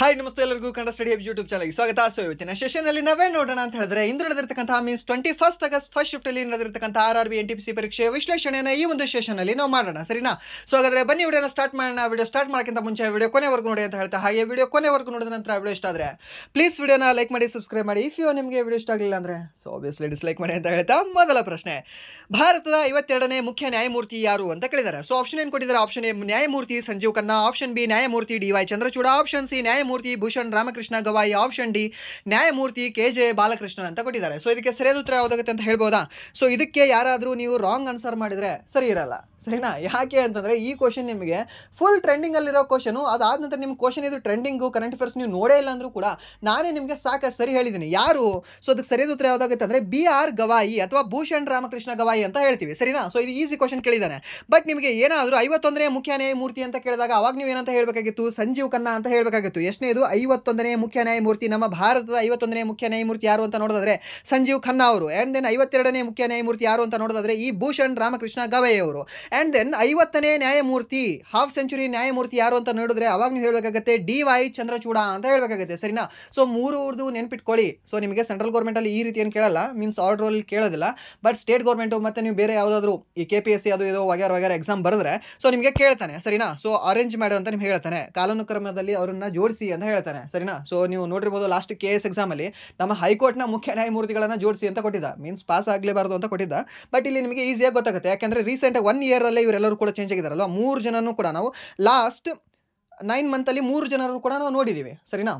Hi ನಮಸ್ತೆ ಎಲ್ಲರಿಗೂ Kannada study hub YouTube ಚಾನಲ್ಗೆ ಸ್ವಾಗತ. ಸೊ ಇವತ್ತಿನ ಸೆಷನಲ್ಲಿ ನಾವೇ ನೋಡೋಣ ಅಂತ ಹೇಳಿದ್ರೆ ಇಂದು ನಡೆದಿರ್ತಕ್ಕಂತಹ ಮೀನ್ಸ್ 21 ಆಗಸ್ಟ್ ಫಸ್ಟ್ ಶಿಫ್ಟಲ್ಲಿ ನಡೆದಿರ್ತಕ್ಕಂಥ RRB NTPC ಪರೀಕ್ಷೆಯ ವಿಶ್ಲೇಷಣೆಯನ್ನು ಈ ಒಂದು ಸೆಷನಲ್ಲಿ ನಾವು ಮಾಡೋಣ, ಸರಿನಾ? ಸೊ ಹಾಗಾದ್ರೆ ಬನ್ನಿ ವಿಡಿಯೋನ ಸ್ಟಾರ್ಟ್ ಮಾಡೋಣ. ವಿಡಿಯೋ ಸ್ಟಾರ್ಟ್ ಮಾಡೋಕ್ಕಿಂತ ಮುಂಚೆ ವಿಡಿಯೋ ಕೊನೆವರೆಗೂ ನೋಡಿ ಅಂತ ಹೇಳ್ತಾ, ಹಾಗೆ ವಿಡಿಯೋ ಕೊನೆವರೆಗೂ ನೋಡಿದ ನಂತರ ವಿಡಿಯೋ ಇಷ್ಟ ಆದರೆ ಪ್ಲೀಸ್ ವಿಡಿಯೋನ ಲೈಕ್ ಮಾಡಿ, ಸಬ್ಸ್ಕ್ರೈಬ್ ಮಾಡಿ. ಇಫ್ ನಿಮಗೆ ವಿಡಿಯೋ ಇಷ್ಟ ಆಗಲಿಲ್ಲ ಅಂದರೆ ಸೊ ಆಬ್ವಿಯಸ್ಲಿ ಡಿಸ್ಲೈಕ್ ಮಾಡಿ ಅಂತ ಹೇಳ್ತಾ ಮೊದಲ ಪ್ರಶ್ನೆ, ಭಾರತದ 52ನೇ ಮುಖ್ಯ ನ್ಯಾಯಮೂರ್ತಿ ಯಾರು ಅಂತ ಕೇಳಿದ್ದಾರೆ. ಸೊ ಆಪ್ಷನ್ ಏನು ಕೊಟ್ಟಿದ್ದಾರೆ? ಆಪ್ಷನ್ ಎ ನ್ಯಾಯಮೂರ್ತಿ ಸಂಜೀವ್ ಖನ್ನಾ, ಆಪ್ಷನ್ ಬಿ ನ್ಯಾಯಮೂರ್ತಿ DY ಚಂದ್ರಚೂಡ, ಆಪ್ಷನ್ ಸಿ ನ್ಯಾಯಮೂರ್ತಿ ಭೂಷಣ್ ರಾಮಕೃಷ್ಣ ಗವಾಯಿ, ಆಪ್ಷನ್ ಡಿ ನ್ಯಾಯಮೂರ್ತಿ KJ ಬಾಲಕೃಷ್ಣನ್ ಅಂತ ಕೊಟ್ಟಿದ್ದಾರೆ. ಸೊ ಇದಕ್ಕೆ ಸರಿಯಾದ ಉತ್ತರ ಯಾವುದಾಗುತ್ತೆ ಅಂತ ಹೇಳ್ಬೋದಾ? ಸೊ ಇದಕ್ಕೆ ಯಾರಾದರೂ ನೀವು ರಾಂಗ್ ಆನ್ಸರ್ ಮಾಡಿದರೆ ಸರಿ ಇರಲ್ಲ, ಸರಿನಾ? ಯಾಕೆ ಅಂತಂದರೆ ಈ ಕ್ವಶನ್ ನಿಮಗೆ ಫುಲ್ ಟ್ರೆಂಡಿಂಗಲ್ಲಿರೋ ಕ್ವಶನು, ಅದಾದ ನಂತರ ನಿಮ್ಮ ಕ್ವಶನ್ ಇದು ಟ್ರೆಂಡಿಂಗು ಕರೆಂಟ್ ಅಫೇರ್ಸ್ ನೀವು ನೋಡೇ ಇಲ್ಲ ಅಂದರೂ ಕೂಡ ನಾನೇ ನಿಮಗೆ ಸಾಕಷ್ಟು ಸರಿ ಹೇಳಿದ್ದೀನಿ. ಯಾರು? ಸೊ ಅದಕ್ಕೆ ಸರಿಯಾದ ಉತ್ತರ ಯಾವುದಾಗುತ್ತೆ ಅಂದರೆ BR ಗವಾಯಿ ಅಥವಾ ಭೂಷಣ್ ರಾಮಕೃಷ್ಣ ಗವಾಯಿ ಅಂತ ಹೇಳ್ತೀವಿ, ಸರಿನಾ? ಸೊ ಇದು ಈಸಿ ಕ್ವಶನ್ ಕೇಳಿದ್ದಾನೆ. ಬಟ್ ನಿಮಗೆ ಏನಾದರೂ 51ನೇ ಮುಖ್ಯ ನ್ಯಾಯಮೂರ್ತಿ ಅಂತ ಕೇಳಿದಾಗ ಅವಾಗ ನೀವು ಏನಂತ ಹೇಳಬೇಕಾಗಿತ್ತು? ಸಂಜೀವ್ ಖನ್ನಾ ಅಂತ ಹೇಳಬೇಕಾಗಿತ್ತು. ಎಷ್ಟನೇದು? 51ನೇ ಮುಖ್ಯ ನ್ಯಾಯಮೂರ್ತಿ. ನಮ್ಮ ಭಾರತದ 51ನೇ ಮುಖ್ಯ ನ್ಯಾಯಮೂರ್ತಿ ಯಾರು ಅಂತ ನೋಡೋದಾದ್ರೆ ಸಂಜೀವ್ ಖನ್ನಾ ಅವರು. ಆ್ಯಂಡ್ ದೆನ್ 52ನೇ ಮುಖ್ಯ ನ್ಯಾಯಮೂರ್ತಿ ಯಾರು ಅಂತ ನೋಡೋದಾದ್ರೆ ಈ ಭೂಷಣ್ ರಾಮಕೃಷ್ಣ ಗವಾಯಿ ಅವರು. ಆ್ಯಂಡ್ ದೆನ್ 50ನೇ ನ್ಯಾಯಮೂರ್ತಿ, ಹಾಫ್ ಸೆಂಚುರಿ ನ್ಯಾಯಮೂರ್ತಿ ಯಾರು ಅಂತ ನೋಡಿದ್ರೆ ಅವಾಗ ನೀವು ಹೇಳಬೇಕಾಗುತ್ತೆ DY ಚಂದ್ರಚೂಡ ಅಂತ ಹೇಳಬೇಕಾಗುತ್ತೆ, ಸರಿನಾ? ಸೊ ಮೂರೂರ್ದು ನೆನ್ಪಿಟ್ಕೊಳ್ಳಿ. ಸೊ ನಿಮಗೆ ಸೆಂಟ್ರಲ್ ಗೌರ್ಮೆಂಟಲ್ಲಿ ಈ ರೀತಿ ಏನು ಕೇಳಲ್ಲ, ಮೀನ್ಸ್ ಆರ್ಡ್ರಲ್ಲಿ ಕೇಳೋದಿಲ್ಲ. ಬಟ್ ಸ್ಟೇಟ್ ಗೌರ್ಮೆಂಟು ಮತ್ತು ನೀವು ಬೇರೆ ಯಾವುದಾದ್ರು ಈ KPSC ಅದು ಇದು ವಗೇರೆ ಎಕ್ಸಾಮ್ ಬರೆದ್ರೆ ಸೊ ನಿಮಗೆ ಕೇಳ್ತಾನೆ, ಸರಿನಾ? ಸೊ ಅರೇಂಜ್ ಮಾಡು ಅಂತ ನಿಮ್ಗೆ ಹೇಳ್ತಾನೆ, ಕಾಲಾನುಕ್ರಮದಲ್ಲಿ ಅವರನ್ನು ಜೋಡಿಸಿ ಅಂತ ಹೇಳ್ತಾನೆ, ಸರಿನಾ? ಸೊ ನೀವು ನೋಡಿರ್ಬೋದು ಲಾಸ್ಟ್ KS ಎಕ್ಸಾಮಲ್ಲಿ ನಮ್ಮ ಹೈಕೋರ್ಟ್ನ ಮುಖ್ಯ ನ್ಯಾಯಮೂರ್ತಿಗಳನ್ನು ಜೋಡಿಸಿ ಅಂತ ಕೊಟ್ಟಿದ್ದ, ಮೀನ್ಸ್ ಪಾಸ್ ಆಗಲೇಬಾರ್ದು ಅಂತ ಕೊಟ್ಟಿದ್ದ. ಬಟ್ ಇಲ್ಲಿ ನಿಮಗೆ ಈಸಿಯಾಗಿ ಗೊತ್ತಾಗುತ್ತೆ, ಯಾಕೆಂದರೆ ರೀಸೆಂಟಾಗಿ 1 ಇಯರಲ್ಲೇ ಇವರೆಲ್ಲರೂ ಕೂಡ ಚೇಂಜ್ ಆಗಿದ್ದಾರಲ್ವ. 3 ಜನನೂ ಕೂಡ ನಾವು ಲಾಸ್ಟ್ 9 ಮಂತಲ್ಲಿ 3 ಜನರು ಕೂಡ ನಾವು ನೋಡಿದ್ದೀವಿ, ಸರಿನಾ?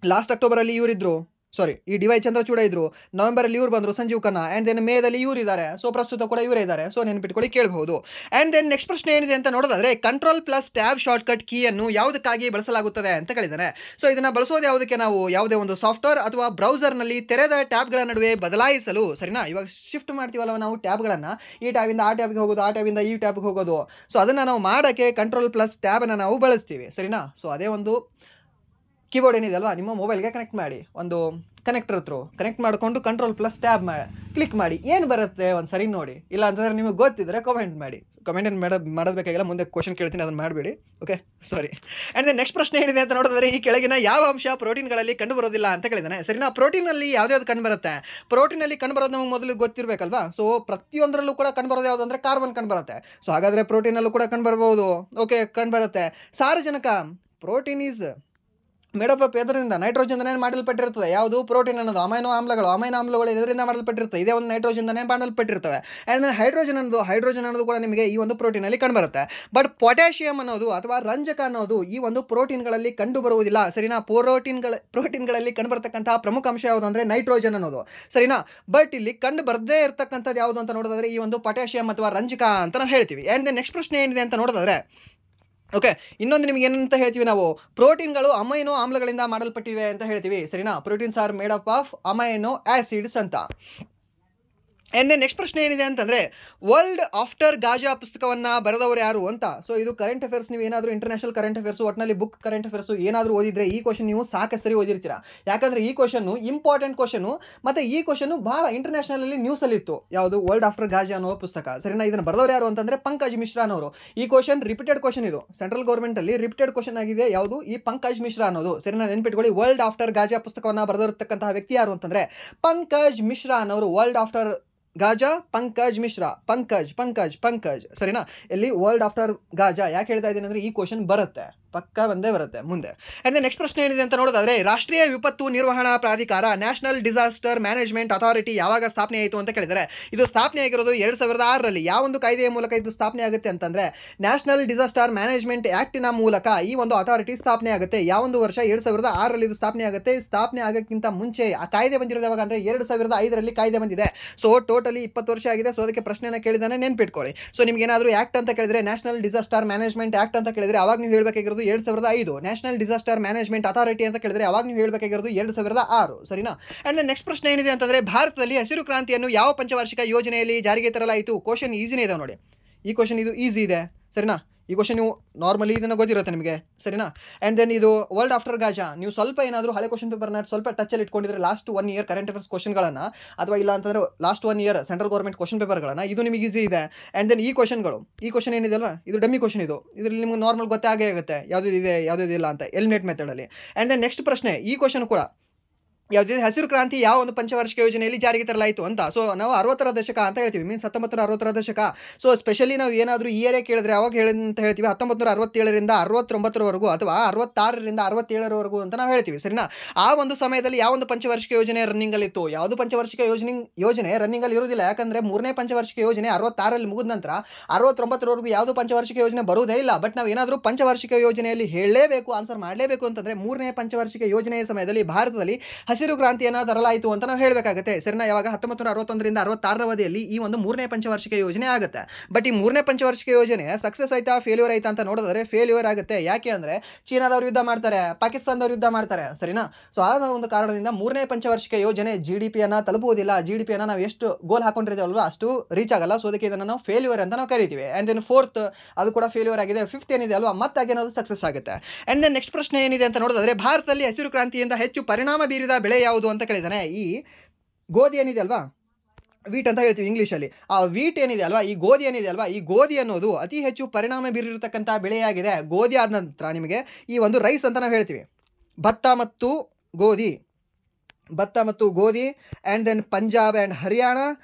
ಲಾಸ್ಟ್ ಅಕ್ಟೋಬರಲ್ಲಿ ಇವರಿದ್ದರು, ಸಾರಿ ಈ DY ಚಂದ್ರಚೂಡ ಇದ್ರು, ನವೆಂಬರಲ್ಲಿ ಇವ್ರು ಬಂದರು ಸಂಜೀವ್ ಖನ್ನಾ, ಆ್ಯಂಡ್ ದೆನ್ ಮೇದಲ್ಲಿ ಇವ್ರು ಇದ್ದಾರೆ. ಸೊ ಪ್ರಸ್ತುತ ಕೂಡ ಇವರೇ ಇದ್ದಾರೆ. ಸೊ ನೆನ್ಪಿಟ್ಕೊಳ್ಳಿ, ಕೇಳಬಹುದು. ಆ್ಯಂಡ್ ದೆನ್ ನೆಕ್ಸ್ಟ್ ಪ್ರಶ್ನೆ ಏನಿದೆ ಅಂತ ನೋಡೋದಾದ್ರೆ Ctrl+Tab ಶಾರ್ಟ್ಕಟ್ ಕೀಯನ್ನು ಯಾವುದಕ್ಕಾಗಿ ಬಳಸಲಾಗುತ್ತದೆ ಅಂತ ಕೇಳಿದ್ದಾರೆ. ಸೊ ಇದನ್ನು ಬಳಸೋದು ಯಾವುದಕ್ಕೆ? ನಾವು ಯಾವುದೇ ಒಂದು ಸಾಫ್ಟ್ವೇರ್ ಅಥವಾ ಬ್ರೌಸರ್ನಲ್ಲಿ ತೆರೆದ ಟ್ಯಾಬ್ಗಳ ನಡುವೆ ಬದಲಾಯಿಸಲು, ಸರಿನಾ? ಇವಾಗ ಶಿಫ್ಟ್ ಮಾಡ್ತೀವಲ್ಲ ನಾವು ಟ್ಯಾಬ್ಗಳನ್ನು, ಈ ಟ್ಯಾಬಿಂದ ಆ ಟ್ಯಾಬ್ಗೆ ಹೋಗೋದು, ಆ ಟ್ಯಾಬಿಂದ ಈ ಟ್ಯಾಬ್ಗೆ ಹೋಗೋದು. ಸೊ ಅದನ್ನು ನಾವು ಮಾಡೋಕ್ಕೆ Ctrl+Tab ನಾವು ಬಳಸ್ತೀವಿ, ಸರಿನಾ? ಸೊ ಅದೇ ಒಂದು ಕೀಬೋರ್ಡ್ ಏನಿದೆ ಅಲ್ವಾ, ನಿಮ್ಮ ಮೊಬೈಲ್ಗೆ ಕನೆಕ್ಟ್ ಮಾಡಿ, ಒಂದು ಕನೆಕ್ಟರ್ ಹತ್ರ ಕನೆಕ್ಟ್ ಮಾಡಿಕೊಂಡು Ctrl+Tab ಕ್ಲಿಕ್ ಮಾಡಿ. ಏನು ಬರುತ್ತೆ ಒಂದು ಸರಿ ನೋಡಿ, ಇಲ್ಲ ಅಂತಂದರೆ ನಿಮಗೆ ಗೊತ್ತಿದ್ದರೆ ಕಮೆಂಟ್ ಮಾಡಿ. ಕಮೆಂಟ್ ಏನು ಮಾಡೋದಬೇಕಾಗಿಲ್ಲ, ಮುಂದೆ ಕ್ವಶನ್ ಕೇಳ್ತೀನಿ, ಅದನ್ನು ಮಾಡಬೇಡಿ, okay? Sorry. And then next ಪ್ರಶ್ನೆ ಏನಿದೆ ಅಂತ ನೋಡಿದ್ರೆ ಈ ಕೆಳಗಿನ ಯಾವ ಅಂಶ ಪ್ರೋಟೀನ್ಗಳಲ್ಲಿ ಕಂಡು ಬರೋದಿಲ್ಲ ಅಂತ ಕೇಳಿದ್ದಾನೆ, ಸರಿನಾ? ಪ್ರೋಟೀನಲ್ಲಿ ಯಾವ್ದು ಕಂಡು ಬರುತ್ತೆ? ಪ್ರೋಟೀನಲ್ಲಿ ಕಂಡು ಬರೋದು ನಮಗೆ ಮೊದಲು ಗೊತ್ತಿರಬೇಕಲ್ವಾ. ಸೊ ಪ್ರತಿಯೊಂದರಲ್ಲೂ ಕೂಡ ಕಂಡು ಬರೋದು ಯಾವುದು ಅಂದರೆ ಕಾರ್ಬನ್ ಕಂಡು ಬರುತ್ತೆ. ಸೊ ಹಾಗಾದರೆ ಪ್ರೋಟೀನಲ್ಲೂ ಕೂಡ ಕಂಡು ಬರ್ಬೋದು, ಓಕೆ? ಕಂಡು ಬರುತ್ತೆ. ಸಾರಜನಕ, ಪ್ರೋಟೀನ್ ಈಸ್ ಮೇಡಪ್ ಆಫ್ ಎದರಿಂದ? ನೈಟ್ರೋಜನ್ನೇ ಮಾಡಲ್ಪಟ್ಟಿರ್ತದೆ. ಯಾವುದು? ಪ್ರೋಟೀನ್ ಅನ್ನೋದು. ಅಮೈನೋ ಆಮ್ಲಗಳು ಇದರಿಂದ ಮಾಡಲ್ಪಟ್ಟಿರ್ತವೆ, ಇದೇ ಒಂದು ನೈಟ್ರೋಜನ್ನೇ ಮಾಡಲ್ಪಟ್ಟಿರ್ತವೆ. ಆ್ಯಂಡ್ ಹೈಡ್ರೋಜನ್ ಅನ್ನೋದು ಕೂಡ ನಿಮಗೆ ಈ ಒಂದು ಪ್ರೋಟೀನಲ್ಲಿ ಕಂಡುಬರುತ್ತೆ. ಬಟ್ ಪೊಟ್ಯಾಷಿಯಂ ಅನ್ನೋದು ಅಥವಾ ರಂಜಕ ಅನ್ನೋದು ಈ ಒಂದು ಪ್ರೋಟೀನ್ಗಳಲ್ಲಿ ಕಂಡು ಬರುವುದಿಲ್ಲ, ಸರಿನಾ? ಪ್ರೋಟೀನ್ಗಳಲ್ಲಿ ಕಂಡುಬರ್ತಕ್ಕಂತಹ ಪ್ರಮುಖ ಅಂಶ ಯಾವುದು ಅಂದರೆ ನೈಟ್ರೋಜನ್ ಅನ್ನೋದು, ಸರಿನಾ? ಬಟ್ ಇಲ್ಲಿ ಕಂಡು ಬರದೇ ಇರತಕ್ಕಂಥದ್ದು ಯಾವುದು ಅಂತ ನೋಡೋದಾದ್ರೆ ಈ ಒಂದು ಪೊಟ್ಯಾಷಿಯಂ ಅಥವಾ ರಂಜಕ ಅಂತ ನಾವು ಹೇಳ್ತೀವಿ. ಆ್ಯಂಡ್ ನೆಕ್ಸ್ಟ್ ಪ್ರಶ್ನೆ ಏನಿದೆ ಅಂತ ನೋಡೋದಾದ್ರೆ, ಓಕೆ, ಇನ್ನೊಂದು ನಿಮಗೆ ಏನಂತ ಹೇಳ್ತೀವಿ ನಾವು? ಪ್ರೋಟೀನ್ಗಳು ಅಮೈನೋ ಆಮ್ಲಗಳಿಂದ ಮಾಡಲ್ಪಟ್ಟಿವೆ ಅಂತ ಹೇಳ್ತೀವಿ, ಸರಿನಾ? Proteins are made up of amino acids ಅಂತ. ಆ್ಯಂಡ್ ನೆಕ್ಸ್ಟ್ ಪ್ರಶ್ನೆ ಏನಿದೆ ಅಂತಂದರೆ ವರ್ಲ್ಡ್ ಆಫ್ಟರ್ ಗಾಜಾ ಪುಸ್ತಕವನ್ನು ಬರೆದವರು ಯಾರು ಅಂತ. ಸೊ ಇದು ಕರೆಂಟ್ ಅಫೇರ್ಸ್, ನೀವು ಏನಾದರೂ ಇಂಟರ್ನ್ಯಾಷನಲ್ ಕರೆಂಟ್ ಅಫೇರ್ಸು, ಒಟ್ಟಿನಲ್ಲಿ ಬುಕ್ ಕರೆಂಟ್ ಅಫೇರ್ಸು ಏನಾದರೂ ಓದಿದರೆ ಈ ಕ್ವಶನ್ ನೀವು ಸಾಕಷ್ಟು ಸರಿ ಓದಿರ್ತೀರಾ. ಯಾಕಂದರೆ ಈ ಕ್ವಶನ್ನು ಇಂಪಾರ್ಟೆಂಟ್ ಕ್ವಶನು, ಮತ್ತು ಈ ಕ್ವಶನು ಭಾಳ ಇಂಟರ್ನ್ಯಾಷನಲಲ್ಲಿ ನ್ಯೂಸಲ್ಲಿತ್ತು. ಯಾವುದು? ವರ್ಲ್ಡ್ ಆಫ್ಟರ್ ಗಾಜಾ ಅನ್ನೋ ಪುಸ್ತಕ, ಸರಿನಾ? ಇದನ್ನು ಬರೆದವರು ಯಾರು ಅಂತಂದರೆ ಪಂಕಜ್ ಮಿಶ್ರಾ ಅನ್ನೋರು. ಈ ಕ್ವಶನ್ ರಿಪೀಟೆಡ್ ಕ್ವಶನ್, ಇದು ಸೆಂಟ್ರಲ್ ಗೌರ್ಮೆಂಟಲ್ಲಿ ರಿಪೀಟೆಡ್ ಕ್ವಶನ್ ಆಗಿದೆ. ಯಾವುದು? ಈ ಪಂಕಜ್ ಮಿಶ್ರಾ ಅನ್ನೋದು, ಸರಿನಾ? ನೆನ್ಪಿಟ್ಕೊಳ್ಳಿ. ವರ್ಲ್ಡ್ ಆಫ್ಟರ್ ಗಾಜಾ ಪುಸ್ತಕವನ್ನು ಬರೆದಿರತಕ್ಕಂತಹ ವ್ಯಕ್ತಿ ಯಾರು ಅಂತಂದರೆ ಪಂಕಜ್ ಮಿಶ್ರಾ ಅನ್ನೋರು. World after Gaza Pankaj Mishra, Pankaj, ಸರಿನಾ? ಇಲ್ಲಿ ವರ್ಲ್ಡ್ ಆಫ್ಟರ್ ಗಾಜಾ ಯಾಕೆ ಹೇಳ್ತಾ ಇದ್ದೀನಿ ಅಂದರೆ ಈ ಕ್ವಶನ್ ಬರುತ್ತೆ, ಪಕ್ಕ ಬಂದೇ ಬರುತ್ತೆ ಮುಂದೆ. ಆ್ಯಂಡ್ ನೆಕ್ಸ್ಟ್ ಪ್ರಶ್ನೆ ಏನಿದೆ ಅಂತ ನೋಡೋದಾದ್ರೆ ರಾಷ್ಟ್ರೀಯ ವಿಪತ್ತು ನಿರ್ವಹಣಾ ಪ್ರಾಧಿಕಾರ, ನ್ಯಾಷನಲ್ ಡಿಸಾಸ್ಟರ್ ಮ್ಯಾನೇಜ್ಮೆಂಟ್ ಅಥಾರಿಟಿ ಯಾವಾಗ ಸ್ಥಾಪನೆ ಆಯಿತು ಅಂತ ಕೇಳಿದರೆ ಇದು ಸ್ಥಾಪನೆ ಆಗಿರೋದು 2006ರಲ್ಲಿ. ಯಾವ ಒಂದು ಕಾಯ್ದೆಯ ಮೂಲಕ ಇದು ಸ್ಥಾಪನೆ ಆಗುತ್ತೆ ಅಂತಂದರೆ ನ್ಯಾಷನಲ್ ಡಿಸಾಸ್ಟರ್ ಮ್ಯಾನೇಜ್ಮೆಂಟ್ ಆ್ಯಕ್ಟಿನ ಮೂಲಕ ಈ ಒಂದು ಅಥಾರಿಟಿ ಸ್ಥಾಪನೆ ಆಗುತ್ತೆ. ಯಾವೊಂದು ವರ್ಷ? 2006ರಲ್ಲಿ ಇದು ಸ್ಥಾಪನೆ ಆಗುತ್ತೆ. ಸ್ಥಾಪನೆ ಆಗೋಕ್ಕಿಂತ ಮುಂಚೆ ಆ ಕಾಯ್ದೆ ಬಂದಿರೋದು ಯಾವಾಗ ಅಂದರೆ 2005ರಲ್ಲಿ ಕಾಯ್ದೆ ಬಂದಿದೆ. ಸೊ ಟೋಟಲಿ 20 ವರ್ಷ ಆಗಿದೆ. ಸೊ ಅದಕ್ಕೆ ಪ್ರಶ್ನೆನ ಕೇಳಿದಾನೆ, ನೆನ್ಪಿಟ್ಕೊಳ್ಳಿ. ಸೊ ನಿಮ್ಗೆ ಏನಾದರೂ ಆ್ಯಕ್ಟ್ ಅಂತ ಕೇಳಿದರೆ, ನ್ಯಾಷನಲ್ ಡಿಸಾಸ್ಟರ್ ಮ್ಯಾನೇಜ್ಮೆಂಟ್ ಆ್ಯಕ್ಟ್ ಅಂತ ಕೇಳಿದರೆ ಅವಾಗ ನೀವು ಹೇಳಬೇಕಾಗಿರೋದು 2005. ನ್ಯಾಷನಲ್ ಡಿಸಾಸ್ಟರ್ ಮ್ಯಾನೇಜ್ಮೆಂಟ್ ಅಥಾರಿಟಿ ಅಂತ ಕೇಳಿದ್ರೆ ಅವಾಗ ನೀವು ಹೇಳಬೇಕಾಗಿರೋದು 2006, ಸರಿನಾ? ಆ್ಯಂಡ್ ನೆಕ್ಸ್ಟ್ ಪ್ರಶ್ನೆ ಏನಿದೆ ಅಂತಂದರೆ ಭಾರತದಲ್ಲಿ ಹಸಿರು ಕ್ರಾಂತಿಯನ್ನು ಯಾವ ಪಂಚವಾರ್ಷಿಕ ಯೋಜನೆಯಲ್ಲಿ ಜಾರಿಗೆ ತರಲಾಯಿತು? ಕ್ವಶನ್ ಈಸಿನೇ ಇದೆ ನೋಡಿ, ಈ ಕ್ವಶನ್ ಇದು ಈಸಿ ಇದೆ, ಸರಿನಾ? ಈ ಕ್ವಶನ್ ನೀವು ನಾರ್ಮಲಿ ಇದನ್ನು ಗೊತ್ತಿರುತ್ತೆ ನಿಮಗೆ, ಸರಿನಾ. ಆ್ಯಂಡ್ ದೆನ್ ಇದು ವರ್ಲ್ಡ್ ಆಫ್ಟರ್ ಗಾಜಾ. ನೀವು ಸ್ವಲ್ಪ ಏನಾದರೂ ಹಳೆ ಕ್ವಶನ್ ಪೇಪರ್ನ ಸ್ವಲ್ಪ ಟಚಲ್ಲಿ ಇಟ್ಕೊಂಡಿದ್ರೆ ಲಾಸ್ಟ್ 1 ಇಯರ್ ಕರೆಂಟ್ ಅಫೇರ್ಸ್ ಕ್ವಶನ್ಗಳನ್ನು, ಅಥವಾ ಇಲ್ಲ ಅಂತಂದರೆ last 1 year central government question ಪೇಪರ್ಗಳನ್ನು, ಇದು ನಿಮಗೆ ಈಸಿ ಇದೆ. ಆ್ಯಂಡ್ ದೆನ್ ಈ ಕ್ವಶನ್ ಏನಿದೆ ಅಲ್ವಾ, ಇದು ಡಮ್ಮಿ ಕ್ವಶನ್. ಇದರಲ್ಲಿ ನಿಮ್ಗೆ ನಾರ್ಮಲ್ ಗೊತ್ತಾಗೇ ಆಗುತ್ತೆ ಯಾವುದಿದೆ ಯಾವುದಿಲ್ಲ ಅಂತ, ಎಲಿಮಿನೇಟ್ ಮೆಥಡಲ್ಲಿ. ಆ್ಯಂಡ್ ದೆನ್ ನೆಕ್ಸ್ಟ್ ಪ್ರಶ್ನೆ, ಈ ಕ್ವಶನ್ ಕೂಡ ಯಾವುದಿದೆ, ಹಸಿರು ಕ್ರಾಂತಿ ಯಾವ ಒಂದು ಪಂಚವಾರ್ಷಿಕ ಯೋಜನೆಯಲ್ಲಿ ಜಾರಿಗೆ ತರಲಾಯಿತು ಅಂತ. ಸೊ ನಾವು 60ರ ದಶಕ ಅಂತ ಹೇಳ್ತೀವಿ, ಮೀನ್ಸ್ 1960ರ ದಶಕ. ಸೊ ಸ್ಪೆಷಲಿ ನಾವು ಏನಾದರೂ ಇಯರೇ ಕೇಳಿದ್ರೆ ಅವಾಗ ಅಂತ ಹೇಳ್ತೀವಿ 1967ರಿಂದ 69ರವರೆಗೂ, ಅಥವಾ 66ರಿಂದ 67ರವರೆಗೂ ಅಂತ ನಾವು ಹೇಳ್ತೀವಿ, ಸರಿನಾ. ಆ ಒಂದು ಸಮಯದಲ್ಲಿ ಯಾವ ಒಂದು ಪಂಚವಾರ್ಷಿಕ ಯೋಜನೆ ರನ್ನಿಂಗಲ್ಲಿತ್ತು? ಯಾವುದು ಪಂಚವಾರ್ಷಿಕ ಯೋಜನೆ ರನ್ನಿಂಗಲ್ಲಿ ಇರುವುದಿಲ್ಲ, ಯಾಕಂದರೆ 3ನೇ ಪಂಚವಾರ್ಷಿಕ ಯೋಜನೆ 66ರಲ್ಲಿ ಮುಗಿದ ನಂತರ 69ರವರೆಗೂ ಯಾವುದು ಪಂಚವಾರ್ಷಿಕ ಯೋಜನೆ ಬರುವುದೇ ಇಲ್ಲ. ಬಟ್ ನಾವು ಏನಾದರೂ ಪಂಚವಾರ್ಷಿಕ ಯೋಜನೆಯಲ್ಲಿ ಹೇಳಲೇಬೇಕು, ಆನ್ಸರ್ ಮಾಡಲೇಬೇಕು ಅಂತಂದರೆ 3ನೇ ಪಂಚವಾರ್ಷಿಕ ಯೋಜನೆಯ ಸಮಯದಲ್ಲಿ ಭಾರತದಲ್ಲಿ ಹಸಿರು ಕ್ರಾಂತಿಯನ್ನು ತರಲಾಯಿತು ಅಂತ ನಾವು ಹೇಳಬೇಕಾಗುತ್ತೆ, ಸರಿನಾ. ಯಾವಾಗ 1961ರಿಂದ 66ರ ಅವಧಿಯಲ್ಲಿ ಈ ಒಂದು 3ನೇ ಪಂಚವಾರ್ಷಿಕ ಯೋಜನೆ ಆಗುತ್ತೆ. ಬಟ್ ಈ 3ನೇ ಪಂಚವಾರ್ಷಿಕ ಯೋಜನೆ ಸಕ್ಸಸ್ ಆಯ್ತಾ ಫೇಲ್ಯೂರ್ ಆಯ್ತಾ ಅಂತ ನೋಡಿದ್ರೆ ಫೇಲ್ಯೂರ್ ಆಗುತ್ತೆ. ಯಾಕೆ ಅಂದರೆ ಚೀನಾದವರು ಯುದ್ಧ ಮಾಡ್ತಾರೆ, ಪಾಕಿಸ್ತಾನದವರು ಯುದ್ಧ ಮಾಡ್ತಾರೆ, ಸರಿನಾ. ಸೊ ಆ ಒಂದು ಕಾರಣದಿಂದ 3ನೇ ಪಂಚವಾರ್ಷಿಕ ಯೋಜನೆ GDPಯನ್ನು ತಲುಪುವುದಿಲ್ಲ. GDPಯನ್ನು ನಾವು ಎಷ್ಟು ಗೋಲ್ ಹಾಕೊಂಡಿದ್ದೇವಲ್ವ ಅಷ್ಟು ರೀಚ್ ಆಗಲ್ಲ. ಸೊ ಅದಕ್ಕೆ ಇದನ್ನು ನಾವು ಫೇಲ್ಯೂರ್ ಅಂತ ನಾವು ಕರಿತೀವಿ. ಆ್ಯಂಡ್ ದೆನ್ 4th ಅದು ಕೂಡ ಫೇಲ್ಯೂರ್ ಆಗಿದೆ. 5th ಏನಿದೆ ಅಲ್ವಾ, ಮತ್ತೆ ಏನದು ಸಕ್ಸಸ್ ಆಗುತ್ತೆ. ಆ್ಯಂಡ್ ದೆನ್ ನೆಕ್ಸ್ಟ್ ಪ್ರಶ್ನೆ ಏನಿದೆ ಅಂತ ನೋಡಿದ್ರೆ, ಭಾರತದಲ್ಲಿ ಹಸಿರು ಕ್ರಾಂತಿಯಿಂದ ಹೆಚ್ಚು ಪರಿಣಾಮ ಬೀರಿದ ಬೆಳೆ ಯಾವುದು ಅಂತ ಕೇಳಿದ್ದಾನೆ. ಈ ಗೋಧಿ ಏನಿದೆ ಅಲ್ವಾ, ವೀಟ್ ಅಂತ ಹೇಳ್ತೀವಿ ಇಂಗ್ಲೀಷಲ್ಲಿ. ಆ ವೀಟ್ ಏನಿದೆ ಅಲ್ವಾ, ಈ ಗೋಧಿ ಏನಿದೆ ಅಲ್ವಾ, ಈ ಗೋಧಿ ಅನ್ನೋದು ಅತಿ ಹೆಚ್ಚು ಪರಿಣಾಮ ಬೀರಿರತಕ್ಕಂಥ ಬೆಳೆಯಾಗಿದೆ. ಗೋಧಿ ಆದ ನಂತರ ನಿಮಗೆ ಈ ಒಂದು ರೈಸ್ ಅಂತ ನಾವು ಹೇಳ್ತೀವಿ. ಭತ್ತ ಮತ್ತು ಗೋಧಿ and then Punjab and Haryana,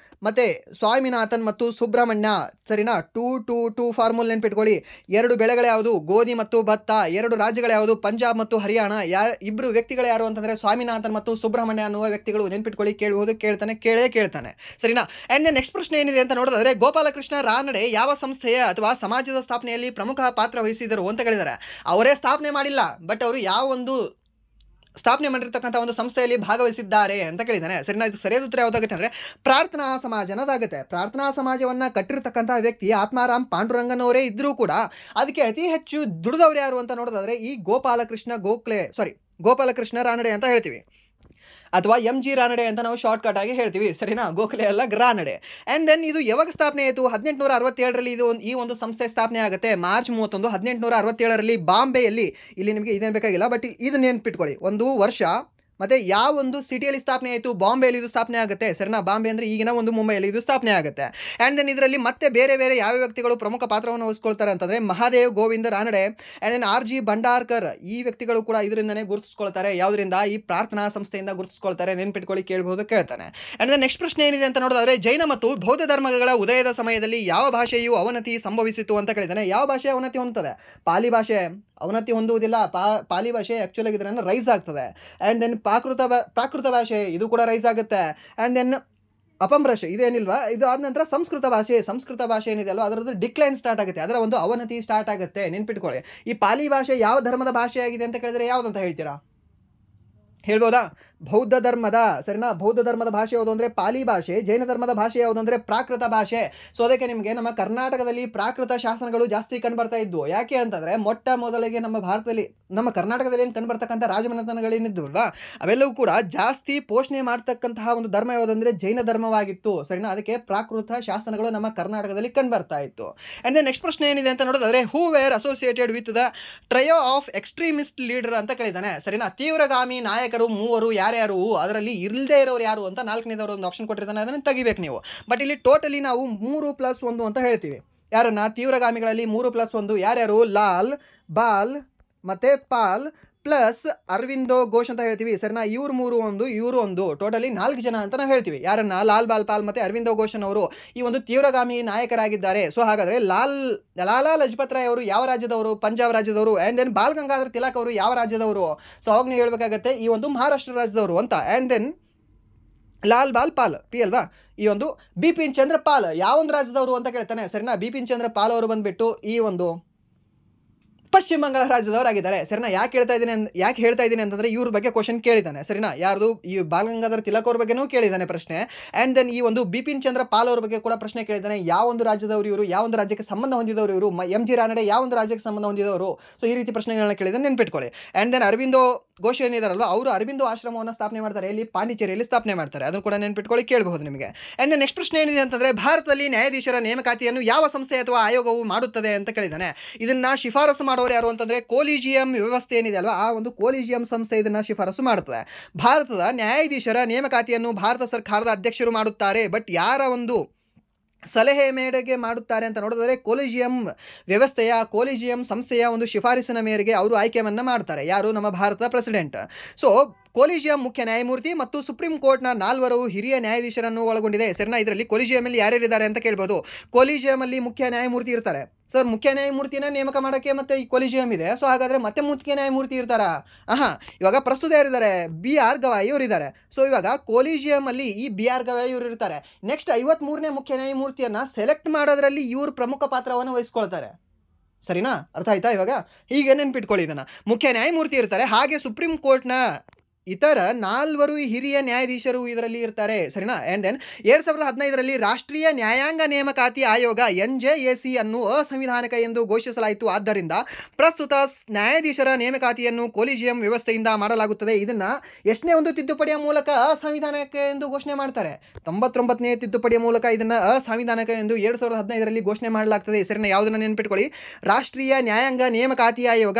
ಮತ್ತು ಸ್ವಾಮಿನಾಥನ್ ಮತ್ತು ಸುಬ್ರಹ್ಮಣ್ಯ, ಸರಿನಾ. 2 ಫಾರ್ಮುಲ್ ನೆನ್ಪಿಟ್ಕೊಳ್ಳಿ. 2 ಬೆಳೆಗಳು ಯಾವುದು? ಗೋಧಿ ಮತ್ತು ಭತ್ತ. 2 ರಾಜ್ಯಗಳು ಯಾವುದು? ಪಂಜಾಬ್ ಮತ್ತು ಹರಿಯಾಣ. ಇಬ್ಬರು ವ್ಯಕ್ತಿಗಳು ಯಾರು ಅಂತಂದರೆ ಸ್ವಾಮಿನಾಥನ್ ಮತ್ತು ಸುಬ್ರಹ್ಮಣ್ಯ ಅನ್ನುವ ವ್ಯಕ್ತಿಗಳು. ನೆನ್ಪಿಟ್ಕೊಳ್ಳಿ, ಕೇಳ್ತಾನೆ, ಸರಿನಾ. ಆ್ಯಂಡ್ ದೆನ್ ನೆಕ್ಸ್ಟ್ ಪ್ರಶ್ನೆ ಏನಿದೆ ಅಂತ ನೋಡಿದ್ರೆ, ಗೋಪಾಲಕೃಷ್ಣ ರಾನಡೆ ಯಾವ ಸಂಸ್ಥೆಯ ಅಥವಾ ಸಮಾಜದ ಸ್ಥಾಪನೆಯಲ್ಲಿ ಪ್ರಮುಖ ಪಾತ್ರ ವಹಿಸಿದರು ಅಂತ ಕೇಳಿದ್ದಾರೆ. ಅವರೇ ಸ್ಥಾಪನೆ ಮಾಡಿಲ್ಲ, ಬಟ್ ಅವರು ಯಾವ ಒಂದು ಸ್ಥಾಪನೆ ಮಾಡಿರ್ತಕ್ಕಂಥ ಒಂದು ಸಂಸ್ಥೆಯಲ್ಲಿ ಭಾಗವಹಿಸಿದ್ದಾರೆ ಅಂತ ಕೇಳಿದ್ದಾನೆ, ಸರಿನಾ. ಇದು ಸರಿಯಾದ ಉತ್ತರ ಯಾವುದಾಗುತ್ತೆ ಅಂದರೆ ಪ್ರಾರ್ಥನಾ ಸಮಾಜ ಅನ್ನೋದಾಗುತ್ತೆ. ಪ್ರಾರ್ಥನಾ ಸಮಾಜವನ್ನು ಕಟ್ಟಿರ್ತಕ್ಕಂಥ ವ್ಯಕ್ತಿ ಆತ್ಮಾರಾಮ್ ಪಾಂಡುರಂಗನವರೇ ಇದ್ದರೂ ಕೂಡ ಅದಕ್ಕೆ ಅತಿ ಹೆಚ್ಚು ದುಡಿದವರು ಯಾರು ಅಂತ ನೋಡೋದಾದರೆ ಈ ಗೋಪಾಲಕೃಷ್ಣ ರಾನಡೆ ಅಂತ ಹೇಳ್ತೀವಿ, ಅಥವಾ MG ರಾನಡೆ ಅಂತ ನಾವು ಶಾರ್ಟ್ಕಟ್ ಆಗಿ ಹೇಳ್ತೀವಿ, ಸರಿನಾ. ಗೋಖಲೆ ಅಲ್ಲ, ರಾನಡೆ. ಆ್ಯಂಡ್ ದೆನ್ ಇದು ಯಾವಾಗ ಸ್ಥಾಪನೆ ಆಯಿತು? 1867ರಲ್ಲಿ ಈ ಒಂದು ಸಂಸ್ಥೆ ಸ್ಥಾಪನೆ ಆಗುತ್ತೆ. ಮಾರ್ಚ್ 31, 1867ರಲ್ಲಿ ಬಾಂಬೆಯಲ್ಲಿ. ಇಲ್ಲಿ ನಿಮಗೆ ಇದೇನು ಬೇಕಾಗಿಲ್ಲ, ಬಟ್ ಇದನ್ನ ನೆನ್ಪಿಟ್ಕೊಳ್ಳಿ, ಒಂದು ವರ್ಷ ಮತ್ತು ಯಾವ ಒಂದು ಸಿಟಿಯಲ್ಲಿ ಸ್ಥಾಪನೆ ಆಯಿತು? ಬಾಂಬೆಯಲ್ಲಿ ಇದು ಸ್ಥಾಪನೆ ಆಗುತ್ತೆ, ಸರಿನಾ. ಬಾಂಬೆ ಅಂದರೆ ಈಗಿನ ಒಂದು ಮುಂಬೈಯಲ್ಲಿ ಇದು ಸ್ಥಾಪನೆ ಆಗುತ್ತೆ. ಆ್ಯಂಡ್ ದೆನ್ ಇದರಲ್ಲಿ ಮತ್ತೆ ಬೇರೆ ಯಾವ ವ್ಯಕ್ತಿಗಳು ಪ್ರಮುಖ ಪಾತ್ರವನ್ನು ವಹಿಸ್ಕೊಳ್ತಾರೆ ಅಂತಂದರೆ Mahadev Govind Ranade and then RG Bhandarkar. ಈ ವ್ಯಕ್ತಿಗಳು ಕೂಡ ಇದರಿಂದನೇ ಗುರುತಿಸ್ಕೊಳ್ತಾರೆ. ಯಾವುದರಿಂದ? ಈ ಪ್ರಾರ್ಥನಾ ಸಂಸ್ಥೆಯಿಂದ ಗುರುತಿಸ್ಕೊಳ್ತಾರೆ. ನೆನ್ಪಿಟ್ಕೊಳ್ಳಿ, ಕೇಳ್ತಾನೆ. ಆ್ಯಂಡ್ ದೆನ್ ನೆಕ್ಸ್ಟ್ ಪ್ರಶ್ನೆ ಏನಿದೆ ಅಂತ ನೋಡೋದಾದರೆ, ಜೈನ ಮತ್ತು ಬೌದ್ಧ ಧರ್ಮಗಳ ಉದಯದ ಸಮಯದಲ್ಲಿ ಯಾವ ಭಾಷೆಯು ಅವನತಿ ಸಂಭವಿಸಿತು ಅಂತ ಕೇಳಿದ್ದಾನೆ. ಯಾವ ಭಾಷೆ ಅವನತಿ ಹೊಂದುತ್ತದೆ? ಪಾಲಿ ಭಾಷೆ ಅವನತಿ ಹೊಂದುವುದಿಲ್ಲ. ಪಾಲಿ ಭಾಷೆ ಆ್ಯಕ್ಚುಲಾಗಿ ಇದನ್ನು ರೈಸ್ ಆಗ್ತದೆ. ಆ್ಯಂಡ್ ದೆನ್ ಪ್ರಾಕೃತ ಭಾಷೆ ಇದು ಕೂಡ ರೈಸ್ ಆಗುತ್ತೆ. ಆ್ಯಂಡ್ ದೆನ್ ಅಪಭ್ರಂಶ ಇದೇನಿಲ್ವಾ, ಇದು ಆದ ನಂತರ ಸಂಸ್ಕೃತ ಭಾಷೆ ಏನಿದೆ ಅಲ್ವಾ ಅದರದ್ದು ಡಿಕ್ಲೈನ್ ಸ್ಟಾರ್ಟ್ ಆಗುತ್ತೆ, ಅದರ ಒಂದು ಅವನತಿ ಸ್ಟಾರ್ಟ್ ಆಗುತ್ತೆ. ನೆನ್ಪಿಟ್ಕೊಳ್ಳಿ. ಈ ಪಾಲಿ ಭಾಷೆ ಯಾವ ಧರ್ಮದ ಭಾಷೆಯಾಗಿದೆ ಅಂತ ಕೇಳಿದ್ರೆ ಯಾವುದಂತ ಹೇಳ್ತೀರಾ? ಹೇಳ್ಬೋದಾ? ಬೌದ್ಧ ಧರ್ಮದ, ಸರಿನಾ. ಬೌದ್ಧ ಧರ್ಮದ ಭಾಷೆ ಯಾವುದು ಅಂದರೆ ಪಾಲಿ ಭಾಷೆ. ಜೈನ ಧರ್ಮದ ಭಾಷೆ ಯಾವುದು ಅಂದರೆ ಪ್ರಾಕೃತ ಭಾಷೆ. ಸೊ ಅದಕ್ಕೆ ನಿಮಗೆ ನಮ್ಮ ಕರ್ನಾಟಕದಲ್ಲಿ ಪ್ರಾಕೃತ ಶಾಸನಗಳು ಜಾಸ್ತಿ ಕಂಡುಬರ್ತಾ ಇದ್ವು. ಯಾಕೆ ಅಂತಂದರೆ ಮೊಟ್ಟ ಮೊದಲಿಗೆ ನಮ್ಮ ಕರ್ನಾಟಕದಲ್ಲಿ ಏನು ಕಂಡುಬರ್ತಕ್ಕಂಥ ರಾಜಮನೆತನಗಳೇನಿದ್ವಲ್ವಾ ಅವೆಲ್ಲವೂ ಕೂಡ ಜಾಸ್ತಿ ಪೋಷಣೆ ಮಾಡ್ತಕ್ಕಂತಹ ಒಂದು ಧರ್ಮ ಯಾವುದಂದರೆ ಜೈನ ಧರ್ಮವಾಗಿತ್ತು, ಸರಿನಾ. ಅದಕ್ಕೆ ಪ್ರಾಕೃತ ಶಾಸನಗಳು ನಮ್ಮ ಕರ್ನಾಟಕದಲ್ಲಿ ಕಂಡುಬರ್ತಾ ಇತ್ತು. ಆ್ಯಂಡ್ ದೆನ್ ನೆಕ್ಸ್ಟ್ ಪ್ರಶ್ನೆ ಏನಿದೆ ಅಂತ ನೋಡೋದಾದರೆ, who were associated with the trio of extremist leader ಅಂತ ಕೇಳಿದ್ದಾನೆ, ಸರಿನಾ. ತೀವ್ರಗಾಮಿ ನಾಯಕರು 3 ಯಾರ್ಯಾರು, ಅದರಲ್ಲಿ ಇಲ್ಲದೆ ಇರೋರು ಯಾರು ಅಂತ 4ನೇದವರು ಒಂದು ಆಪ್ಷನ್ ಕೊಟ್ಟಿರ್ತಾನೆ, ಅದನ್ನು ತೆಗಿಬೇಕು ನೀವು. ಬಟ್ ಇಲ್ಲಿ ಟೋಟಲಿ ನಾವು 3+1 ಅಂತ ಹೇಳ್ತೀವಿ. ಯಾರನ್ನ? ತೀವ್ರಗಾಮಿಗಳಲ್ಲಿ 3+1 ಯಾರ್ಯಾರು? ಲಾಲ್, ಬಾಲ್ ಮತ್ತು ಪಾಲ್ ಪ್ಲಸ್ ಅರವಿಂದೋ ಘೋಷ್ ಅಂತ ಹೇಳ್ತೀವಿ, ಸರಿನಾ. ಇವರು 1 ಟೋಟಲಿ 4 ಜನ ಅಂತ ನಾವು ಹೇಳ್ತೀವಿ. ಯಾರನ್ನ? ಲಾಲ್, ಬಾಲ್, ಪಾಲ್ ಮತ್ತು ಅರವಿಂದೋ ಘೋಷನ್ ಅವರು ಈ ಒಂದು ತೀವ್ರಗಾಮಿ ನಾಯಕರಾಗಿದ್ದಾರೆ. ಸೊ ಹಾಗಾದರೆ ಲಾಲಾ ಲಜಪತ್ ರಾಯ್ ಅವರು ಯಾವ ರಾಜ್ಯದವರು? ಪಂಜಾಬ್ ರಾಜ್ಯದವರು. ಆ್ಯಂಡ್ ದೆನ್ ಬಾಲ್ ಗಂಗಾಧರ್ ತಿಲಕ್ ಅವರು ಯಾವ ರಾಜ್ಯದವರು? ಸೊ ಅವಾಗ ನೀವು ಹೇಳಬೇಕಾಗತ್ತೆ ಈ ಒಂದು ಮಹಾರಾಷ್ಟ್ರ ರಾಜ್ಯದವರು ಅಂತ. ಆ್ಯಂಡ್ ದೆನ್ ಲಾಲ್, ಬಾಲ್, ಪಾಲ್ ಪಿ ಅಲ್ವಾ. ಈ ಒಂದು ಬಿಪಿನ್ ಚಂದ್ರ ಪಾಲ್ ಯಾವ ಒಂದು ರಾಜ್ಯದವರು ಅಂತ ಕೇಳ್ತಾನೆ, ಸರಿನಾ. ಬಿಪಿನ್ ಚಂದ್ರ ಪಾಲ್ ಅವರು ಬಂದುಬಿಟ್ಟು ಈ ಒಂದು ಪಶ್ಚಿಮ ಬಂಗಾಳ ರಾಜ್ಯದವರಾಗಿದ್ದಾರೆ. ಸರಿನಾ? ಯಾಕೆ ಹೇಳ್ತಾ ಇದ್ದೀನಿ ಅಂತಂದರೆ ಇವ್ರ ಬಗ್ಗೆ ಕ್ವಶನ್ ಕೇಳಿದ್ದಾನೆ. ಸರಿನಾ? ಯಾರ್ದು ಈ ಬಾಲಗಂಗಾಧರ ತಿಲಕ್ ಅವ್ರ ಬಗ್ಗೆನೂ ಕೇಳಿದ್ದಾನೆ ಪ್ರಶ್ನೆ. ಆ್ಯಂಡ್ ದೆನ್ ಈ ಒಂದು ಬಿಪಿನ್ ಚಂದ್ರ ಪಾಲ್ ಅವ್ರ ಬಗ್ಗೆ ಕೂಡ ಪ್ರಶ್ನೆ ಕೇಳಿದ್ದಾನೆ. ಯಾವ ಒಂದು ರಾಜ್ಯದವರು ಇವರು, ಯಾವ ಒಂದು ರಾಜ್ಯಕ್ಕೆ ಸಂಬಂಧ ಹೊಂದಿದವರು ಇವರು, MG ರಾನಡೆ ಯಾವ ಒಂದು ರಾಜ್ಯಕ್ಕೆ ಸಂಬಂಧ ಹೊಂದಿದವರು. ಸೊ ಈ ರೀತಿ ಪ್ರಶ್ನೆಗಳನ್ನ ಕೇಳಿದ್ರೆ ನೆನ್ಪಿಟ್ಕೊಳ್ಳಿ. ಆ್ಯಂಡ್ ದೆನ್ ಅರವಿಂದೋ ಘೋಷ್ ಏನಿದಾರಲ್ವ ಅವರು ಅರವಿಂದೋ ಆಶ್ರಮವನ್ನು ಸ್ಥಾಪನೆ ಮಾಡ್ತಾರೆ. ಇಲ್ಲಿ ಪಾಂಡಿಚೇರಿಯಲ್ಲಿ ಸ್ಥಾಪನೆ ಮಾಡ್ತಾರೆ. ಅದನ್ನು ಕೂಡ ನೆನ್ಪಿಟ್ಕೊಳ್ಳಿ, ಕೇಳಬಹುದು ನಿಮಗೆ. ಆ್ಯಂಡ್ ನೆಕ್ಸ್ಟ್ ಪ್ರಶ್ನೆ ಏನಿದೆ ಅಂತಂದರೆ ಭಾರತದಲ್ಲಿ ನ್ಯಾಯಾಧೀಶರ ನೇಮಕಾತಿಯನ್ನು ಯಾವ ಸಂಸ್ಥೆ ಅಥವಾ ಆಯೋಗವು ಮಾಡುತ್ತದೆ ಅಂತ ಕೇಳಿದ್ದಾನೆ. ಇದನ್ನು ಶಿಫಾರಸು ಮಾಡೋರು ಯಾರು ಅಂತಂದರೆ ಕೊಲಿಜಿಯಂ ವ್ಯವಸ್ಥೆ ಏನಿದೆ ಅಲ್ವಾ, ಆ ಒಂದು ಕೊಲಿಜಿಯಂ ಸಂಸ್ಥೆ ಇದನ್ನು ಶಿಫಾರಸು ಮಾಡುತ್ತದೆ. ಭಾರತದ ನ್ಯಾಯಾಧೀಶರ ನೇಮಕಾತಿಯನ್ನು ಭಾರತ ಸರ್ಕಾರದ ಅಧ್ಯಕ್ಷರು ಮಾಡುತ್ತಾರೆ. ಬಟ್ ಯಾರ ಒಂದು ಸಲಹೆ ಮೇರೆಗೆ ಮಾಡುತ್ತಾರೆ ಅಂತ ನೋಡಿದರೆ ಕೊಲಿಜಿಯಂ ವ್ಯವಸ್ಥೆಯ ಕೊಲಿಜಿಯಂ ಸಂಸ್ಥೆಯ ಒಂದು ಶಿಫಾರಸಿನ ಮೇರೆಗೆ ಅವರು ಆಯ್ಕೆಯನ್ನು ಮಾಡ್ತಾರೆ. ಯಾರು? ನಮ್ಮ ಭಾರತದ ಪ್ರೆಸಿಡೆಂಟ್. ಸೊ ಕೊಲಿಜಿಯಂ ಮುಖ್ಯ ನ್ಯಾಯಮೂರ್ತಿ ಮತ್ತು ಸುಪ್ರೀಂ ಕೋರ್ಟ್ನ 4 ಹಿರಿಯ ನ್ಯಾಯಾಧೀಶರನ್ನು ಒಳಗೊಂಡಿದೆ. ಸರಿನಾ? ಇದರಲ್ಲಿ ಕೊಲಿಜಿಯಮಲ್ಲಿ ಯಾರ್ಯಾರಿದ್ದಾರೆ ಅಂತ ಕೇಳ್ಬೋದು. ಕೊಲಿಜಿಯಮಲ್ಲಿ ಮುಖ್ಯ ನ್ಯಾಯಮೂರ್ತಿ ಇರ್ತಾರೆ. ಸರ್, ಮುಖ್ಯ ನ್ಯಾಯಮೂರ್ತಿನ ನೇಮಕ ಮಾಡೋಕ್ಕೆ ಮತ್ತು ಈ ಕೊಲಿಜಿಯಂ ಇದೆ. ಸೊ ಹಾಗಾದರೆ ಮತ್ತೆ ಮುಖ್ಯ ನ್ಯಾಯಮೂರ್ತಿ ಇರ್ತಾರಾ? ಇವಾಗ ಪ್ರಸ್ತುತ ಯಾರಿದ್ದಾರೆ? BR ಗವಾಯಿ ಅವರು ಇದ್ದಾರೆ. ಸೊ ಇವಾಗ ಕೊಲಿಜಿಯಮಲ್ಲಿ ಈ BR ಗವಾಯಿ ಅವರು ಇರ್ತಾರೆ. ನೆಕ್ಸ್ಟ್ 53ನೇ ಮುಖ್ಯ ನ್ಯಾಯಮೂರ್ತಿಯನ್ನು ಸೆಲೆಕ್ಟ್ ಮಾಡೋದ್ರಲ್ಲಿ ಇವರು ಪ್ರಮುಖ ಪಾತ್ರವನ್ನು ವಹಿಸ್ಕೊಳ್ತಾರೆ. ಸರಿನಾ? ಅರ್ಥ ಆಯ್ತಾ? ಇವಾಗ ಹೀಗೆ ನೆನ್ಪಿಟ್ಕೊಳ್ಳಿ ಇದನ್ನು. ಮುಖ್ಯ ನ್ಯಾಯಮೂರ್ತಿ ಇರ್ತಾರೆ, ಹಾಗೆ ಸುಪ್ರೀಂ ಕೋರ್ಟ್ನ ಇತರ 4 ಹಿರಿಯ ನ್ಯಾಯಾಧೀಶರು ಇದರಲ್ಲಿ ಇರ್ತಾರೆ. ಸರಿನಾ? ಆ್ಯಂಡ್ ದೆನ್ 2015ರಲ್ಲಿ ರಾಷ್ಟ್ರೀಯ ನ್ಯಾಯಾಂಗ ನೇಮಕಾತಿ ಆಯೋಗ NJAC ಅನ್ನು ಅಸಂವಿಧಾನಿಕ ಎಂದು ಘೋಷಿಸಲಾಯಿತು. ಆದ್ದರಿಂದ ಪ್ರಸ್ತುತ ನ್ಯಾಯಾಧೀಶರ ನೇಮಕಾತಿಯನ್ನು ಕೊಲಿಜಿಯಂ ವ್ಯವಸ್ಥೆಯಿಂದ ಮಾಡಲಾಗುತ್ತದೆ. ಇದನ್ನು ಎಷ್ಟನೇ ಒಂದು ತಿದ್ದುಪಡಿಯ ಮೂಲಕ ಅಸಂವಿಧಾನಿಕ ಎಂದು ಘೋಷಣೆ ಮಾಡ್ತಾರೆ? 99ನೇ ತಿದ್ದುಪಡಿಯ ಮೂಲಕ ಇದನ್ನು ಅಸಂವಿಧಾನಿಕ ಎಂದು 2015ರಲ್ಲಿ ಘೋಷಣೆ ಮಾಡಲಾಗ್ತದೆ. ಸರಿನಾ? ಯಾವುದನ್ನು ನೆನ್ಪಿಟ್ಕೊಳ್ಳಿ? ರಾಷ್ಟ್ರೀಯ ನ್ಯಾಯಾಂಗ ನೇಮಕಾತಿ ಆಯೋಗ,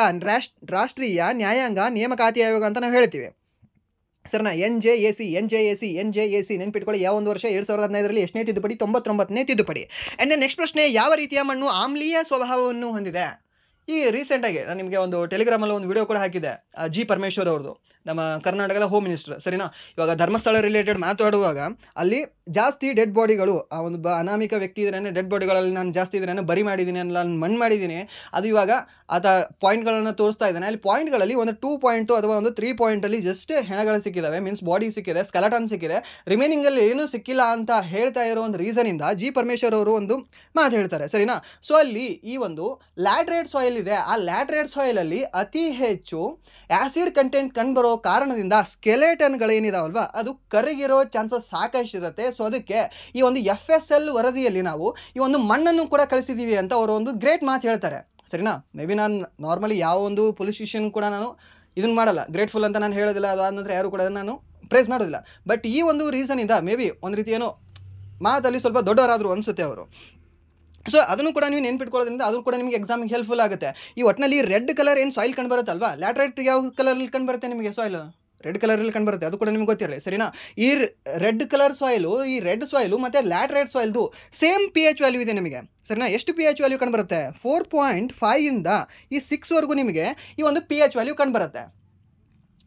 ರಾಷ್ಟ್ರೀಯ ನ್ಯಾಯಾಂಗ ನೇಮಕಾತಿ ಆಯೋಗ ಅಂತ ನಾವು ಹೇಳ್ತೀವಿ. ಸರಿನಾ? NJAC ನೆನ್ಪಿಟ್ಕೊಳ್ಳಿ. ಯಾವ ಒಂದು ವರ್ಷ? 2015ರಲ್ಲಿ ಎಷ್ಟನೇ ತಿದ್ದುಪಡಿ? 99ನೇ ತಿದ್ದುಪಡಿ. ಆ್ಯಂಡ್ ದೆನ್ ನೆಕ್ಸ್ಟ್ ಪ್ರಶ್ನೆ, ಯಾವ ರೀತಿಯ ಮಣ್ಣು ಆಮ್ಲೀಯ ಸ್ವಭಾವವನ್ನು ಹೊಂದಿದೆ? ಈ ರೀಸೆಂಟಾಗಿ ನಾನು ನಿಮಗೆ ಒಂದು ಟೆಲಿಗ್ರಾಮಲ್ಲಿ ಒಂದು ವಿಡಿಯೋ ಕೂಡ ಹಾಕಿದೆ, G ಪರಮೇಶ್ವರ್ ಅವ್ರದ್ದು, ನಮ್ಮ ಕರ್ನಾಟಕದ ಹೋಮ್ ಮಿನಿಸ್ಟರ್. ಸರಿನಾ? ಇವಾಗ ಧರ್ಮಸ್ಥಳ ರಿಲೇಟೆಡ್ ಮಾತಾಡುವಾಗ ಅಲ್ಲಿ ಜಾಸ್ತಿ ಡೆಡ್ ಬಾಡಿಗಳು, ಆ ಒಂದು ಅನಾಮಿಕ ವ್ಯಕ್ತಿ ಇದ್ರೇ ಡೆಡ್ ಬಾಡಿಗಳಲ್ಲಿ ನಾನು ಜಾಸ್ತಿ ಇದ್ರೇ ಬರಿ ಮಾಡಿದ್ದೀನಿ, ನಾನು ಮಣ್ಣು ಮಾಡಿದ್ದೀನಿ. ಅದು ಇವಾಗ ಆತ ಪಾಯಿಂಟ್ಗಳನ್ನು ತೋರಿಸ್ತಾ ಇದ್ದಾನೆ. ಅಲ್ಲಿ ಪಾಯಿಂಟ್ಗಳಲ್ಲಿ ಒಂದು 2 ಪಾಯಿಂಟು ಅಥವಾ ಒಂದು 3 ಪಾಯಿಂಟಲ್ಲಿ ಜಸ್ಟ್ ಹೆಣಗಳು ಸಿಕ್ಕಿದ್ದಾವೆ, ಮೀನ್ಸ್ ಬಾಡಿ ಸಿಕ್ಕಿದೆ, ಸ್ಕೆಲಟನ್ ಸಿಕ್ಕಿದೆ, ರಿಮೈನಿಂಗಲ್ಲಿ ಏನೂ ಸಿಕ್ಕಿಲ್ಲ ಅಂತ ಹೇಳ್ತಾ ಇರೋ ಒಂದು ರೀಸನಿಂದ G ಪರಮೇಶ್ವರ್ ಅವರು ಒಂದು ಮಾತು ಹೇಳ್ತಾರೆ. ಸರಿನಾ? ಸೊ ಅಲ್ಲಿ ಈ ಒಂದು ಲ್ಯಾಟ್ರೇಟ್ ಸಾಯಿಲ್ ಇದೆ, ಆ ಲ್ಯಾಟ್ರೇಟ್ ಸಾಯಿಲಲ್ಲಿ ಅತಿ ಹೆಚ್ಚು ಆ್ಯಸಿಡ್ ಕಂಟೆಂಟ್ ಕಂಡುಬರೋ ಕಾರಣದಿಂದ ಸ್ಕೆಲೆಟನ್ಗಳೇನಿದಾವಲ್ವ ಅದು ಕರಗಿರೋ ಚಾನ್ಸಸ್ ಸಾಕಷ್ಟು ಇರುತ್ತೆ. ಸೊ ಅದಕ್ಕೆ ಈ ಒಂದು FSL ವರದಿಯಲ್ಲಿ ನಾವು ಈ ಒಂದು ಮಣ್ಣನ್ನು ಕೂಡ ಕಳಿಸಿದ್ದೀವಿ ಅಂತ ಅವರು ಒಂದು ಗ್ರೇಟ್ ಮಾತು ಹೇಳ್ತಾರೆ. ಸರಿನಾ? ಮೇ ಬಿ ನಾನು ನಾರ್ಮಲಿ ಯಾವ ಒಂದು ಪೊಲಿಟಿಷಿಯನ್ ಕೂಡ ನಾನು ಇದನ್ನು ಮಾಡಲ್ಲ, ಗ್ರೇಟ್ಫುಲ್ ಅಂತ ನಾನು ಹೇಳೋದಿಲ್ಲ, ಅದಾದ ನಂತರ ಯಾರು ಕೂಡ ನಾನು ಪ್ರೇಸ್ ಮಾಡೋದಿಲ್ಲ. ಬಟ್ ಈ ಒಂದು ರೀಸನಿಂದ ಮೇ ಬಿ ಒಂದು ರೀತಿ ಏನೋ ಮಾತಲ್ಲಿ ಸ್ವಲ್ಪ ದೊಡ್ಡವರಾದರು ಅನಿಸುತ್ತೆ ಅವರು. ಸೊ ಅದನ್ನು ಕೂಡ ನೀವು ನೆನ್ಪಿಟ್ಕೊಳ್ಳೋದ್ರಿಂದ ಅದು ಕೂಡ ನಿಮಗೆ ಎಕ್ಸಾಮಿಗೆ ಹೆಲ್ಪ್ಫುಲ್ ಆಗುತ್ತೆ. ಈ ಒಟ್ಟಿನಲ್ಲಿ ರೆಡ್ ಕಲರ್ ಏನು ಸಾಯಿಲ್ ಕಂಡು ಬರುತ್ತಲ್ವಾ, ಲ್ಯಾಟ್ರೈಟ್ ಯಾವ ಕಲರಲ್ಲಿ ಕಂಡು ಬರುತ್ತೆ ನಿಮಗೆ? ಸಾಯಿಲ್ ರೆಡ್ ಕಲರಲ್ಲಿ ಕಂಡು ಬರುತ್ತೆ, ಅದು ಕೂಡ ನಿಮ್ಗೆ ಗೊತ್ತಿರಲಿ. ಸರಿನಾ? ಈ ರೆಡ್ ಕಲರ್ ಸಾಯಿಲು, ಈ ರೆಡ್ ಸಾಯಿಲು ಮತ್ತು ಲ್ಯಾಟ್ರೈಟ್ ಸಾಯಿಲ್ದು ಸೇಮ್ pH ವ್ಯಾಲ್ಯೂ ಇದೆ ನಿಮಗೆ. ಸರಿನಾ? ಎಷ್ಟು pH ವ್ಯಾಲ್ಯೂ ಕಂಡು ಬರುತ್ತೆ? 4.5 ಇಂದ ಈ 6ವರೆಗೂ ನಿಮಗೆ ಈ ಒಂದು pH ವ್ಯಾಲ್ಯೂ ಕಂಡು ಬರುತ್ತೆ.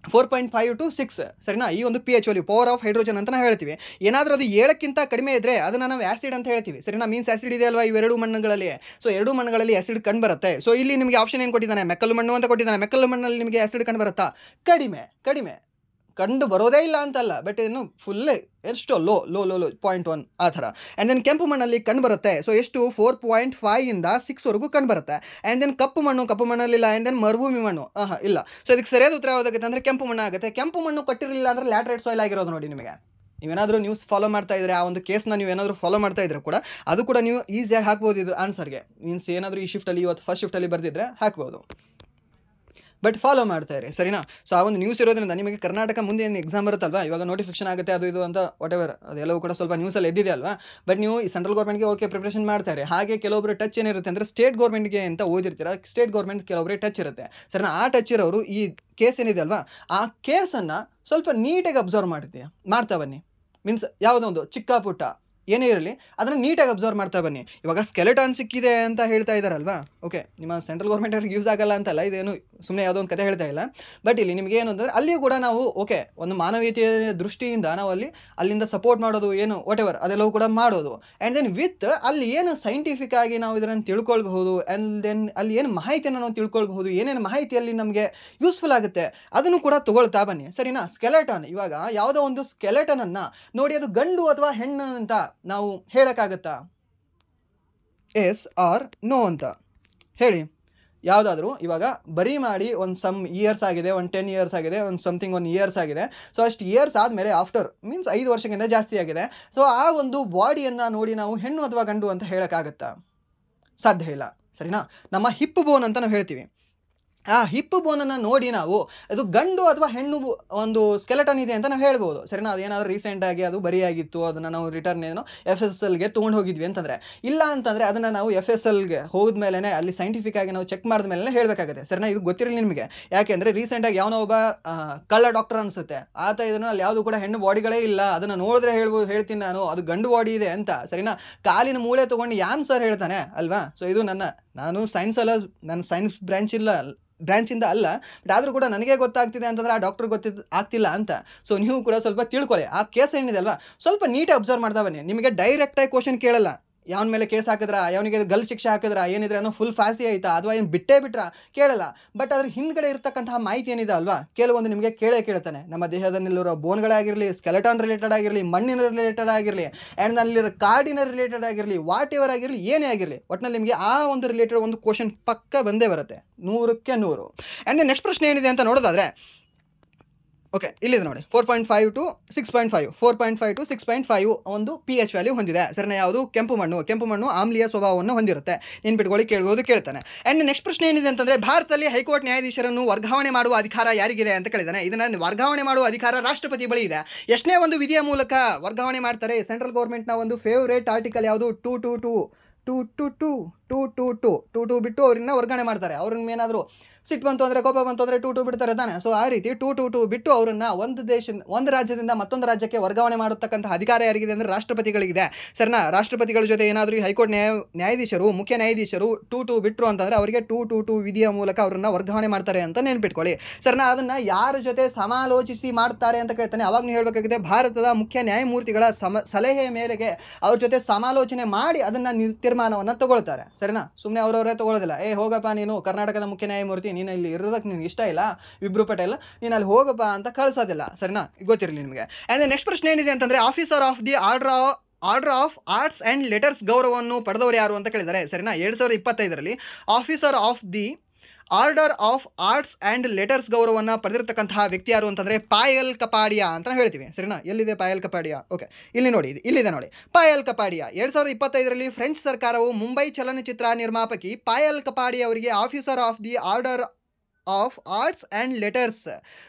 4.5 to 6. ಸರಿನಾ? ಈ ಒಂದು pH value, power of hydrogen ಅಂತ ನಾವು ಹೇಳ್ತೀವಿ. ಏನಾದರೂ ಅದು 7ಕ್ಕಿಂತ ಕಡಿಮೆ ಇದ್ದರೆ ಅದನ್ನು ನಾವು ಆ್ಯಸಿಡ್ ಅಂತ ಹೇಳ್ತೀವಿ. ಸರಿನಾ? ಮೀನ್ಸ್ ಆ್ಯಸಿಡ್ ಇದೆ ಅಲ್ವಾ ಇವೆರಡು ಮಣ್ಣುಗಳಲ್ಲಿ. ಸೊ 2 ಮಣ್ಣುಗಳಲ್ಲಿ ಆ್ಯಸಿಡ್ ಕಂಡು ಬರುತ್ತೆ. ಸೊ ಇಲ್ಲಿ ನಿಮಗೆ ಆಪ್ಷನ್ ಏನು ಕೊಟ್ಟಿದ್ದಾನೆ? ಮೆಕ್ಕಲು ಮಣ್ಣು ಅಂತ ಕೊಟ್ಟಿದ್ದಾನೆ. ಮೆಕ್ಕಲು ಮಣ್ಣಲ್ಲಿ ನಿಮಗೆ ಆ್ಯಸಿಡ್ ಕಂಡು ಬರುತ್ತಾ? ಕಡಿಮೆ ಕಂಡು ಬರೋದೇ ಇಲ್ಲ ಅಂತಲ್ಲ, ಬಟ್ ಇನ್ನು ಫುಲ್ ಎಷ್ಟು ಲೋ 0.1 ಆ ಥರ. ಆ್ಯಂಡ್ ದೆನ್ ಕೆಂಪು ಮಣ್ಣಲ್ಲಿ ಕಂಡು ಬರುತ್ತೆ. ಸೊ ಎಷ್ಟು? 4.5 ಇಂದ 6ವರೆಗೂ ಕಂಡು ಬರುತ್ತೆ. ಆ್ಯಂಡ್ ದೆನ್ ಕಪ್ಪು ಮಣ್ಣಲ್ಲಿಲ್ಲ. ಆ್ಯಂಡ್ ದೆನ್ ಮರುಭೂಮಿ ಮಣ್ಣು ಇಲ್ಲ. ಸೊ ಇದಕ್ಕೆ ಸರಿಯಾದ ಉತ್ತರ ಯಾವುದಾಗುತ್ತೆ ಅಂದರೆ ಕೆಂಪು ಮಣ್ಣು ಆಗುತ್ತೆ. ಕೆಂಪು ಮಣ್ಣು ಕೊಟ್ಟಿರಲಿಲ್ಲ ಅಂದರೆ ಲ್ಯಾಟ್ರೈಟ್ ಸಾಯಿಲ್ ಆಗಿರೋದು ನೋಡಿ ನಿಮಗೆ. ನೀವೇನಾದರೂ ನ್ಯೂಸ್ ಫಾಲೋ ಮಾಡ್ತಾ ಇದ್ದರೆ, ಆ ಒಂದು ಕೇಸ್ನ ನೀವೇನಾದರೂ ಫಾಲೋ ಮಾಡ್ತಾ ಇದ್ರೆ ಕೂಡ ಅದು ಕೂಡ ನೀವು ಈಸಿಯಾಗಿ ಹಾಕ್ಬೋದು ಇದು ಆನ್ಸರ್ಗೆ. ಮೀನ್ಸ್ ಏನಾದರೂ ಈ ಶಿಫ್ಟಲ್ಲಿ ಇವತ್ತು ಫಸ್ಟ್ ಶಿಫ್ಟಲ್ಲಿ ಬರೆದಿದ್ರೆ ಹಾಕ್ಬೋದು, ಬಟ್ ಫಾಲೋ ಮಾಡ್ತಾ ಇರಿ. ಸರಿನಾ? ಸೊ ಆ ಒಂದು ನ್ಯೂಸ್ ಇರೋದ್ರಿಂದ ನಿಮಗೆ ಕರ್ನಾಟಕ ಮುಂದೆ ಏನು ಎಕ್ಸಾಮ್ ಬರುತ್ತಲ್ವಾ, ಇವಾಗ ನೋಟಿಫಿಕೇಶನ್ ಆಗುತ್ತೆ ಅದು ಇದು ಅಂತ ವಾಟೆವರ್ ಅದೆಲ್ಲವೂ ಕೂಡ ಸ್ವಲ್ಪ ನ್ಯೂಸಲ್ಲಿ ಎದ್ದಿದೆ ಅಲ್ವಾ. ಬಟ್ ನೀವು ಈ ಸೆಂಟ್ರಲ್ ಗೌರ್ಮೆಂಟ್ಗೆ ಓಕೆ ಪ್ರಿಪ್ರೇಷನ್ ಮಾಡ್ತಾರೆ. ಹಾಗೆ ಕೆಲವೊಬ್ಬರು ಟಚ್ ಏನಿರುತ್ತೆ ಅಂದರೆ ಸ್ಟೇಟ್ ಗೌರ್ಮೆಂಟ್ಗೆ ಅಂತ ಓದಿರ್ತೀರ, ಸ್ಟೇಟ್ ಗೌರ್ಮೆಂಟ್ ಕೆಲವೊಬ್ಬರೇ ಟಚ್ ಇರುತ್ತೆ. ಸರಿನಾ? ಆ ಟಚ್ ಇರೋರು ಈ ಕೇಸ್ ಏನಿದೆ ಅಲ್ವಾ, ಆ ಕೇಸನ್ನು ಸ್ವಲ್ಪ ನೀಟಾಗಿ ಅಬ್ಸರ್ವ್ ಮಾಡ್ತಾ ಬನ್ನಿ. ಮೀನ್ಸ್ ಯಾವುದೋ ಒಂದು ಚಿಕ್ಕ ಪುಟ್ಟ ಏನೇ ಇರಲಿ ಅದನ್ನು ನೀಟಾಗಿ ಅಬ್ಸರ್ವ್ ಮಾಡ್ತಾ ಬನ್ನಿ. ಇವಾಗ ಸ್ಕೆಲೆಟಾನ್ ಸಿಕ್ಕಿದೆ ಅಂತ ಹೇಳ್ತಾ ಇದ್ದಾರಲ್ವಾ, ಓಕೆ ನಿಮ್ಮ ಸೆಂಟ್ರಲ್ ಗೌರ್ಮೆಂಟವ್ರಿಗೆ ಯೂಸ್ ಆಗಲ್ಲ ಅಂತಲ್ಲ, ಇದೇನು ಸುಮ್ಮನೆ ಯಾವುದೋ ಒಂದು ಕತೆ ಹೇಳ್ತಾ ಇಲ್ಲ. ಬಟ್ ಇಲ್ಲಿ ನಿಮಗೆ ಏನು ಅಂತಂದರೆ ಅಲ್ಲಿಯೂ ಕೂಡ ನಾವು ಓಕೆ ಒಂದು ಮಾನವೀಯತೆಯ ದೃಷ್ಟಿಯಿಂದ ನಾವು ಅಲ್ಲಿಂದ ಸಪೋರ್ಟ್ ಮಾಡೋದು ಏನು ವಾಟೆವರ್ ಅದೆಲ್ಲವೂ ಕೂಡ ಮಾಡೋದು. ಆ್ಯಂಡ್ ದೆನ್ ವಿತ್ ಅಲ್ಲಿ ಏನು ಸೈಂಟಿಫಿಕ್ ಆಗಿ ನಾವು ಇದನ್ನು ತಿಳ್ಕೊಳ್ಬಹುದು. ಆ್ಯಂಡ್ ದೆನ್ ಅಲ್ಲಿ ಏನು ಮಾಹಿತಿಯನ್ನು ನಾವು ತಿಳ್ಕೊಳ್ಬಹುದು, ಏನೇನು ಮಾಹಿತಿಯಲ್ಲಿ ನಮಗೆ ಯೂಸ್ಫುಲ್ ಆಗುತ್ತೆ ಅದನ್ನು ಕೂಡ ತಗೊಳ್ತಾ ಬನ್ನಿ. ಸರಿನಾ? ಸ್ಕೆಲೆಟನ್, ಇವಾಗ ಯಾವುದೋ ಒಂದು ಸ್ಕೆಲೆಟನನ್ನು ನೋಡಿ ಅದು ಗಂಡು ಅಥವಾ ಹೆಣ್ಣು ಅಂತ ನಾವು ಹೇಳೋಕ್ಕಾಗತ್ತಾ? ಎಸ್ ಆರ್ ನೋ ಅಂತ ಹೇಳಿ. ಯಾವುದಾದ್ರೂ ಇವಾಗ ಬರೀ ಮಾಡಿ ಒಂದು ಸಮ್ ಇಯರ್ಸ್ ಆಗಿದೆ, ಒಂದು 10 ಇಯರ್ಸ್ ಆಗಿದೆ, ಒಂದು ಸಮಥಿಂಗ್ 1 ಇಯರ್ಸ್ ಆಗಿದೆ. ಸೊ ಅಷ್ಟು ಇಯರ್ಸ್ ಆದಮೇಲೆ ಆಫ್ಟರ್ ಮೀನ್ಸ್ 5 ವರ್ಷಕ್ಕಿಂತ ಜಾಸ್ತಿ ಆಗಿದೆ. ಸೊ ಆ ಒಂದು ಬಾಡಿಯನ್ನು ನೋಡಿ ನಾವು ಹೆಣ್ಣು ಅಥವಾ ಗಂಡು ಅಂತ ಹೇಳೋಕ್ಕಾಗತ್ತಾ? ಸಾಧ್ಯ ಇಲ್ಲ, ಸರಿನಾ. ನಮ್ಮ ಹಿಪ್ ಬೋನ್ ಅಂತ ನಾವು ಹೇಳ್ತೀವಿ. ಆ ಹಿಪ್ ಬೋನನ್ನು ನೋಡಿ ನಾವು ಅದು ಗಂಡು ಅಥವಾ ಹೆಣ್ಣು ಒಂದು ಸ್ಕೆಲೆಟನ್ ಇದೆ ಅಂತ ನಾವು ಹೇಳ್ಬೋದು, ಸರಿನಾ. ಅದೇನಾದರೂ ರೀಸೆಂಟಾಗಿ ಅದು ಬರಿಯಾಗಿತ್ತು, ಅದನ್ನು ನಾವು ರಿಟರ್ನ್ ಏನೋ FSLಗೆ ತೊಗೊಂಡು ಹೋಗಿದ್ವಿ ಅಂತಂದರೆ, ಇಲ್ಲ ಅಂತಂದರೆ ಅದನ್ನು ನಾವು FSLಗೆ ಹೋದ್ಮೇಲೆ ಅಲ್ಲಿ ಸೈಂಟಿಫಿಕ್ ಆಗಿ ನಾವು ಚೆಕ್ ಮಾಡಿದ ಮೇಲೆ ಹೇಳಬೇಕಾಗುತ್ತೆ, ಸರಿನಾ. ಇದು ಗೊತ್ತಿರಲಿ ನಿಮಗೆ. ಯಾಕೆಂದರೆ ರೀಸೆಂಟಾಗಿ ಯಾವನೋ ಒಬ್ಬ ಕಳ್ಳ ಡಾಕ್ಟರ್ ಅನಿಸುತ್ತೆ, ಆತ ಇದನ್ನು ಅಲ್ಲಿ ಯಾವುದು ಕೂಡ ಹೆಣ್ಣು ಬಾಡಿಗಳೇ ಇಲ್ಲ, ಅದನ್ನು ನೋಡಿದ್ರೆ ಹೇಳ್ತೀನಿ ನಾನು ಅದು ಗಂಡು ಬಾಡಿ ಇದೆ ಅಂತ, ಸರಿನಾ. ಕಾಲಿನ ಮೂಳೆ ತೊಗೊಂಡು ಯಾನ್ ಸರ್ ಹೇಳ್ತಾನೆ ಅಲ್ವಾ. ಸೊ ಇದು ನಾನು ಸೈನ್ಸ್ ಬ್ರಾಂಚಿಂದ ಅಲ್ಲ, ಬಟ್ ಆದರೂ ಕೂಡ ನನಗೆ ಗೊತ್ತಾಗ್ತಿದೆ ಅಂತಂದರೆ ಆ ಡಾಕ್ಟರ್ ಆಗ್ತಿಲ್ಲ ಅಂತ. ಸೊ ನೀವು ಕೂಡ ಸ್ವಲ್ಪ ತಿಳ್ಕೊಳ್ಳಿ. ಆ ಕೇಸ್ ಏನಿದೆ ಅಲ್ವಾ, ಸ್ವಲ್ಪ ನೀಟಾಗಿ ಅಬ್ಸರ್ವ್ ಮಾಡ್ತಾ ಬನ್ನಿ. ನಿಮಗೆ ಡೈರೆಕ್ಟಾಗಿ ಕ್ವಶನ್ ಕೇಳಲ್ಲ, ಯಾವನ ಮೇಲೆ ಕೇಸ್ ಹಾಕಿದ್ರಾ, ಯಾವನಿಗೆ ಗಲ್ ಶಿಕ್ಷೆ ಹಾಕಿದ್ರಾ, ಏನಿದ್ರೆ ಅನ್ನೋ ಫುಲ್ ಫಾಸಿ ಆಯಿತಾ ಅಥವಾ ಏನು ಬಿಟ್ಟೇ ಬಿಟ್ರಾ ಕೇಳಲ್ಲ. ಬಟ್ ಅದ್ರ ಹಿಂದ್ಗಡೆ ಇರ್ತಕ್ಕಂತಹ ಮಾಹಿತಿ ಏನಿದೆ ಅಲ್ವಾ, ಕೆಲವೊಂದು ನಿಮಗೆ ಕೇಳ್ತಾನೆ. ನಮ್ಮ ದೇಹದಲ್ಲಿರೋ ಬೋನ್ಗಳಾಗಿರಲಿ, ಸ್ಕೆಲೆಟಾನ್ ರಿಲೇಟೆಡ್ ಆಗಿರಲಿ, ಮಣ್ಣಿನ ರಿಲೇಟೆಡ್ ಆಗಿರಲಿ, ಆ್ಯಂಡ್ ಅಲ್ಲಿರೋ ಕಾರ್ಡಿನ ರಿಲೇಟೆಡ್ ಆಗಿರಲಿ, ವಾಟ್ ಎವರ್ ಆಗಿರಲಿ, ಏನೇ ಆಗಿರಲಿ, ಒಟ್ಟಿನಲ್ಲಿ ನಿಮಗೆ ಆ ಒಂದು ರಿಲೇಟೆಡ್ ಒಂದು ಕ್ವಶನ್ ಪಕ್ಕ ಬಂದೇ ಬರುತ್ತೆ, 100ಕ್ಕೆ 100. ಆ್ಯಂಡ್ ನೆಕ್ಸ್ಟ್ ಪ್ರಶ್ನೆ ಏನಿದೆ ಅಂತ ನೋಡೋದಾದರೆ, ಓಕೆ ಇಲ್ಲಿದೆ ನೋಡಿ, 4.5 to 6.5, 4.5 to 6.5 ಒಂದು pH ವ್ಯಾಲ್ಯೂ ಹೊಂದಿದೆ, ಸರಿನಾ. ಯಾವುದು? ಕೆಂಪು ಮಣ್ಣು ಆಮ್ಲೀಯ ಸ್ವಭಾವವನ್ನು ಹೊಂದಿರುತ್ತೆ. ನೆನ್ಪಿಟ್ಕೊಳ್ಳಿ, ಕೇಳ್ತಾನೆ. ಆ್ಯಂಡ್ ನೆಕ್ಸ್ಟ್ ಪ್ರಶ್ನೆ ಏನಿದೆ ಅಂತಂದರೆ, ಭಾರತದಲ್ಲಿ ಹೈಕೋರ್ಟ್ ನ್ಯಾಯಾಧೀಶರನ್ನು ವರ್ಗಾವಣೆ ಮಾಡುವ ಅಧಿಕಾರ ಯಾರಿಗಿದೆ ಅಂತ ಕೇಳಿದಾನೆ. ಇದನ್ನು ವರ್ಗಾವಣೆ ಮಾಡುವ ಅಧಿಕಾರ ರಾಷ್ಟ್ರಪತಿ ಬಳಿ ಇದೆ. ಎಷ್ಟನೇ ಒಂದು ವಿಧಿಯ ಮೂಲಕ ವರ್ಗಾವಣೆ ಮಾಡ್ತಾರೆ? ಸೆಂಟ್ರಲ್ ಗೌರ್ಮೆಂಟ್ನ ಒಂದು ಫೇವ್ರೇಟ್ ಆರ್ಟಿಕಲ್ ಯಾವುದು? 222 ಬಿಟ್ಟು ಅವ್ರನ್ನ ವರ್ಗಾವಣೆ ಮಾಡ್ತಾರೆ. ಅವ್ರನ್ನ ಏನಾದರೂ ಸಿಟ್ಟು ಬಂತು ಅಂದರೆ, ಕೋಪ ಬಂತು ಅಂದರೆ 2 ಬಿಡ್ತಾರೆ ತಾನೆ. ಸೊ ಆ ರೀತಿ 2 ಬಿಟ್ಟು ಅವರನ್ನು ಒಂದು ರಾಜ್ಯದಿಂದ ಮತ್ತೊಂದು ರಾಜ್ಯಕ್ಕೆ ವರ್ಗಾವಣೆ ಮಾಡತಕ್ಕಂಥ ಅಧಿಕಾರ ಯಾರಿಗಿದೆ ಅಂದರೆ ರಾಷ್ಟ್ರಪತಿಗಳಿಗಿದೆ, ಸರಿನಾ. ರಾಷ್ಟ್ರಪತಿಗಳ ಜೊತೆ ಏನಾದರೂ ಈ ಹೈಕೋರ್ಟ್ ನ್ಯಾಯಾಧೀಶರು, ಮುಖ್ಯ ನ್ಯಾಯಾಧೀಶರು 2 ಬಿಟ್ಟರು ಅಂತಂದರೆ ಅವರಿಗೆ 2 ವಿಧಿಯ ಮೂಲಕ ಅವರನ್ನು ವರ್ಗಾವಣೆ ಮಾಡ್ತಾರೆ ಅಂತ ನೆನ್ಪಿಟ್ಕೊಳ್ಳಿ, ಸರಿನಾ. ಅದನ್ನು ಯಾರ ಜೊತೆ ಸಮಾಲೋಚಿಸಿ ಮಾಡ್ತಾರೆ ಅಂತ ಕೇಳ್ತಾನೆ. ಅವಾಗ ನೀವು ಹೇಳಬೇಕಾಗಿದೆ, ಭಾರತದ ಮುಖ್ಯ ನ್ಯಾಯಮೂರ್ತಿಗಳ ಸಲಹೆಯ ಮೇರೆಗೆ ಅವ್ರ ಜೊತೆ ಸಮಾಲೋಚನೆ ಮಾಡಿ ಅದನ್ನು ತೀರ್ಮಾನವನ್ನು ತಗೊಳ್ತಾರೆ, ಸರಿನಾ. ಸುಮ್ಮನೆ ಅವರವರೇ ತಗೊಳ್ಳೋದಿಲ್ಲ. ಹೋಗಪ್ಪ ನೀನು ಕರ್ನಾಟಕದ ಮುಖ್ಯ ನ್ಯಾಯಮೂರ್ತಿ, ನೀನು ಇಲ್ಲಿ ಇರೋದಕ್ಕೆ ನಿನ್ಗೆ ಇಷ್ಟ ಇಲ್ಲ, ವಿಬ್ರು ಪಟೇಲ್, ನೀನು ಅಲ್ಲಿ ಹೋಗಪ್ಪ ಅಂತ ಕಳಿಸೋದಿಲ್ಲ, ಸರಿನಾ. ಗೊತ್ತಿರಲಿ ನಿಮಗೆ. ಆ್ಯಂಡ್ ನೆಕ್ಸ್ಟ್ ಪ್ರಶ್ನೆ ಏನಿದೆ ಅಂತಂದರೆ, officer of the order of arts and letters ಗೌರವವನ್ನು ಪಡೆದವರು ಯಾರು ಅಂತ ಕೇಳಿದ್ದಾರೆ, ಸರಿನಾ. 2025ರಲ್ಲಿ officer of the order of arts and letters ಗೌರವವನ್ನು ಪಡೆದಿರತಕ್ಕಂತಹ ವ್ಯಕ್ತಿ ಯಾರು ಅಂತಂದರೆ ಪಾಯಲ್ ಕಪಾಡಿಯಾ ಅಂತ ಹೇಳ್ತೀವಿ, ಸರಿನಾ. ಎಲ್ಲಿದೆ ಪಾಯಲ್ ಕಪಾಡಿಯಾ? ಓಕೆ ಇಲ್ಲಿ ನೋಡಿ, ಇಲ್ಲಿದೆ ನೋಡಿ, ಪಾಯಲ್ ಕಪಾಡಿಯಾ. 2025ರಲ್ಲಿ ಫ್ರೆಂಚ್ ಸರ್ಕಾರವು ಮುಂಬೈ ಚಲನಚಿತ್ರ ನಿರ್ಮಾಪಕಿ ಪಾಯಲ್ ಕಪಾಡಿಯಾ ಅವರಿಗೆ officer of the order of arts and letters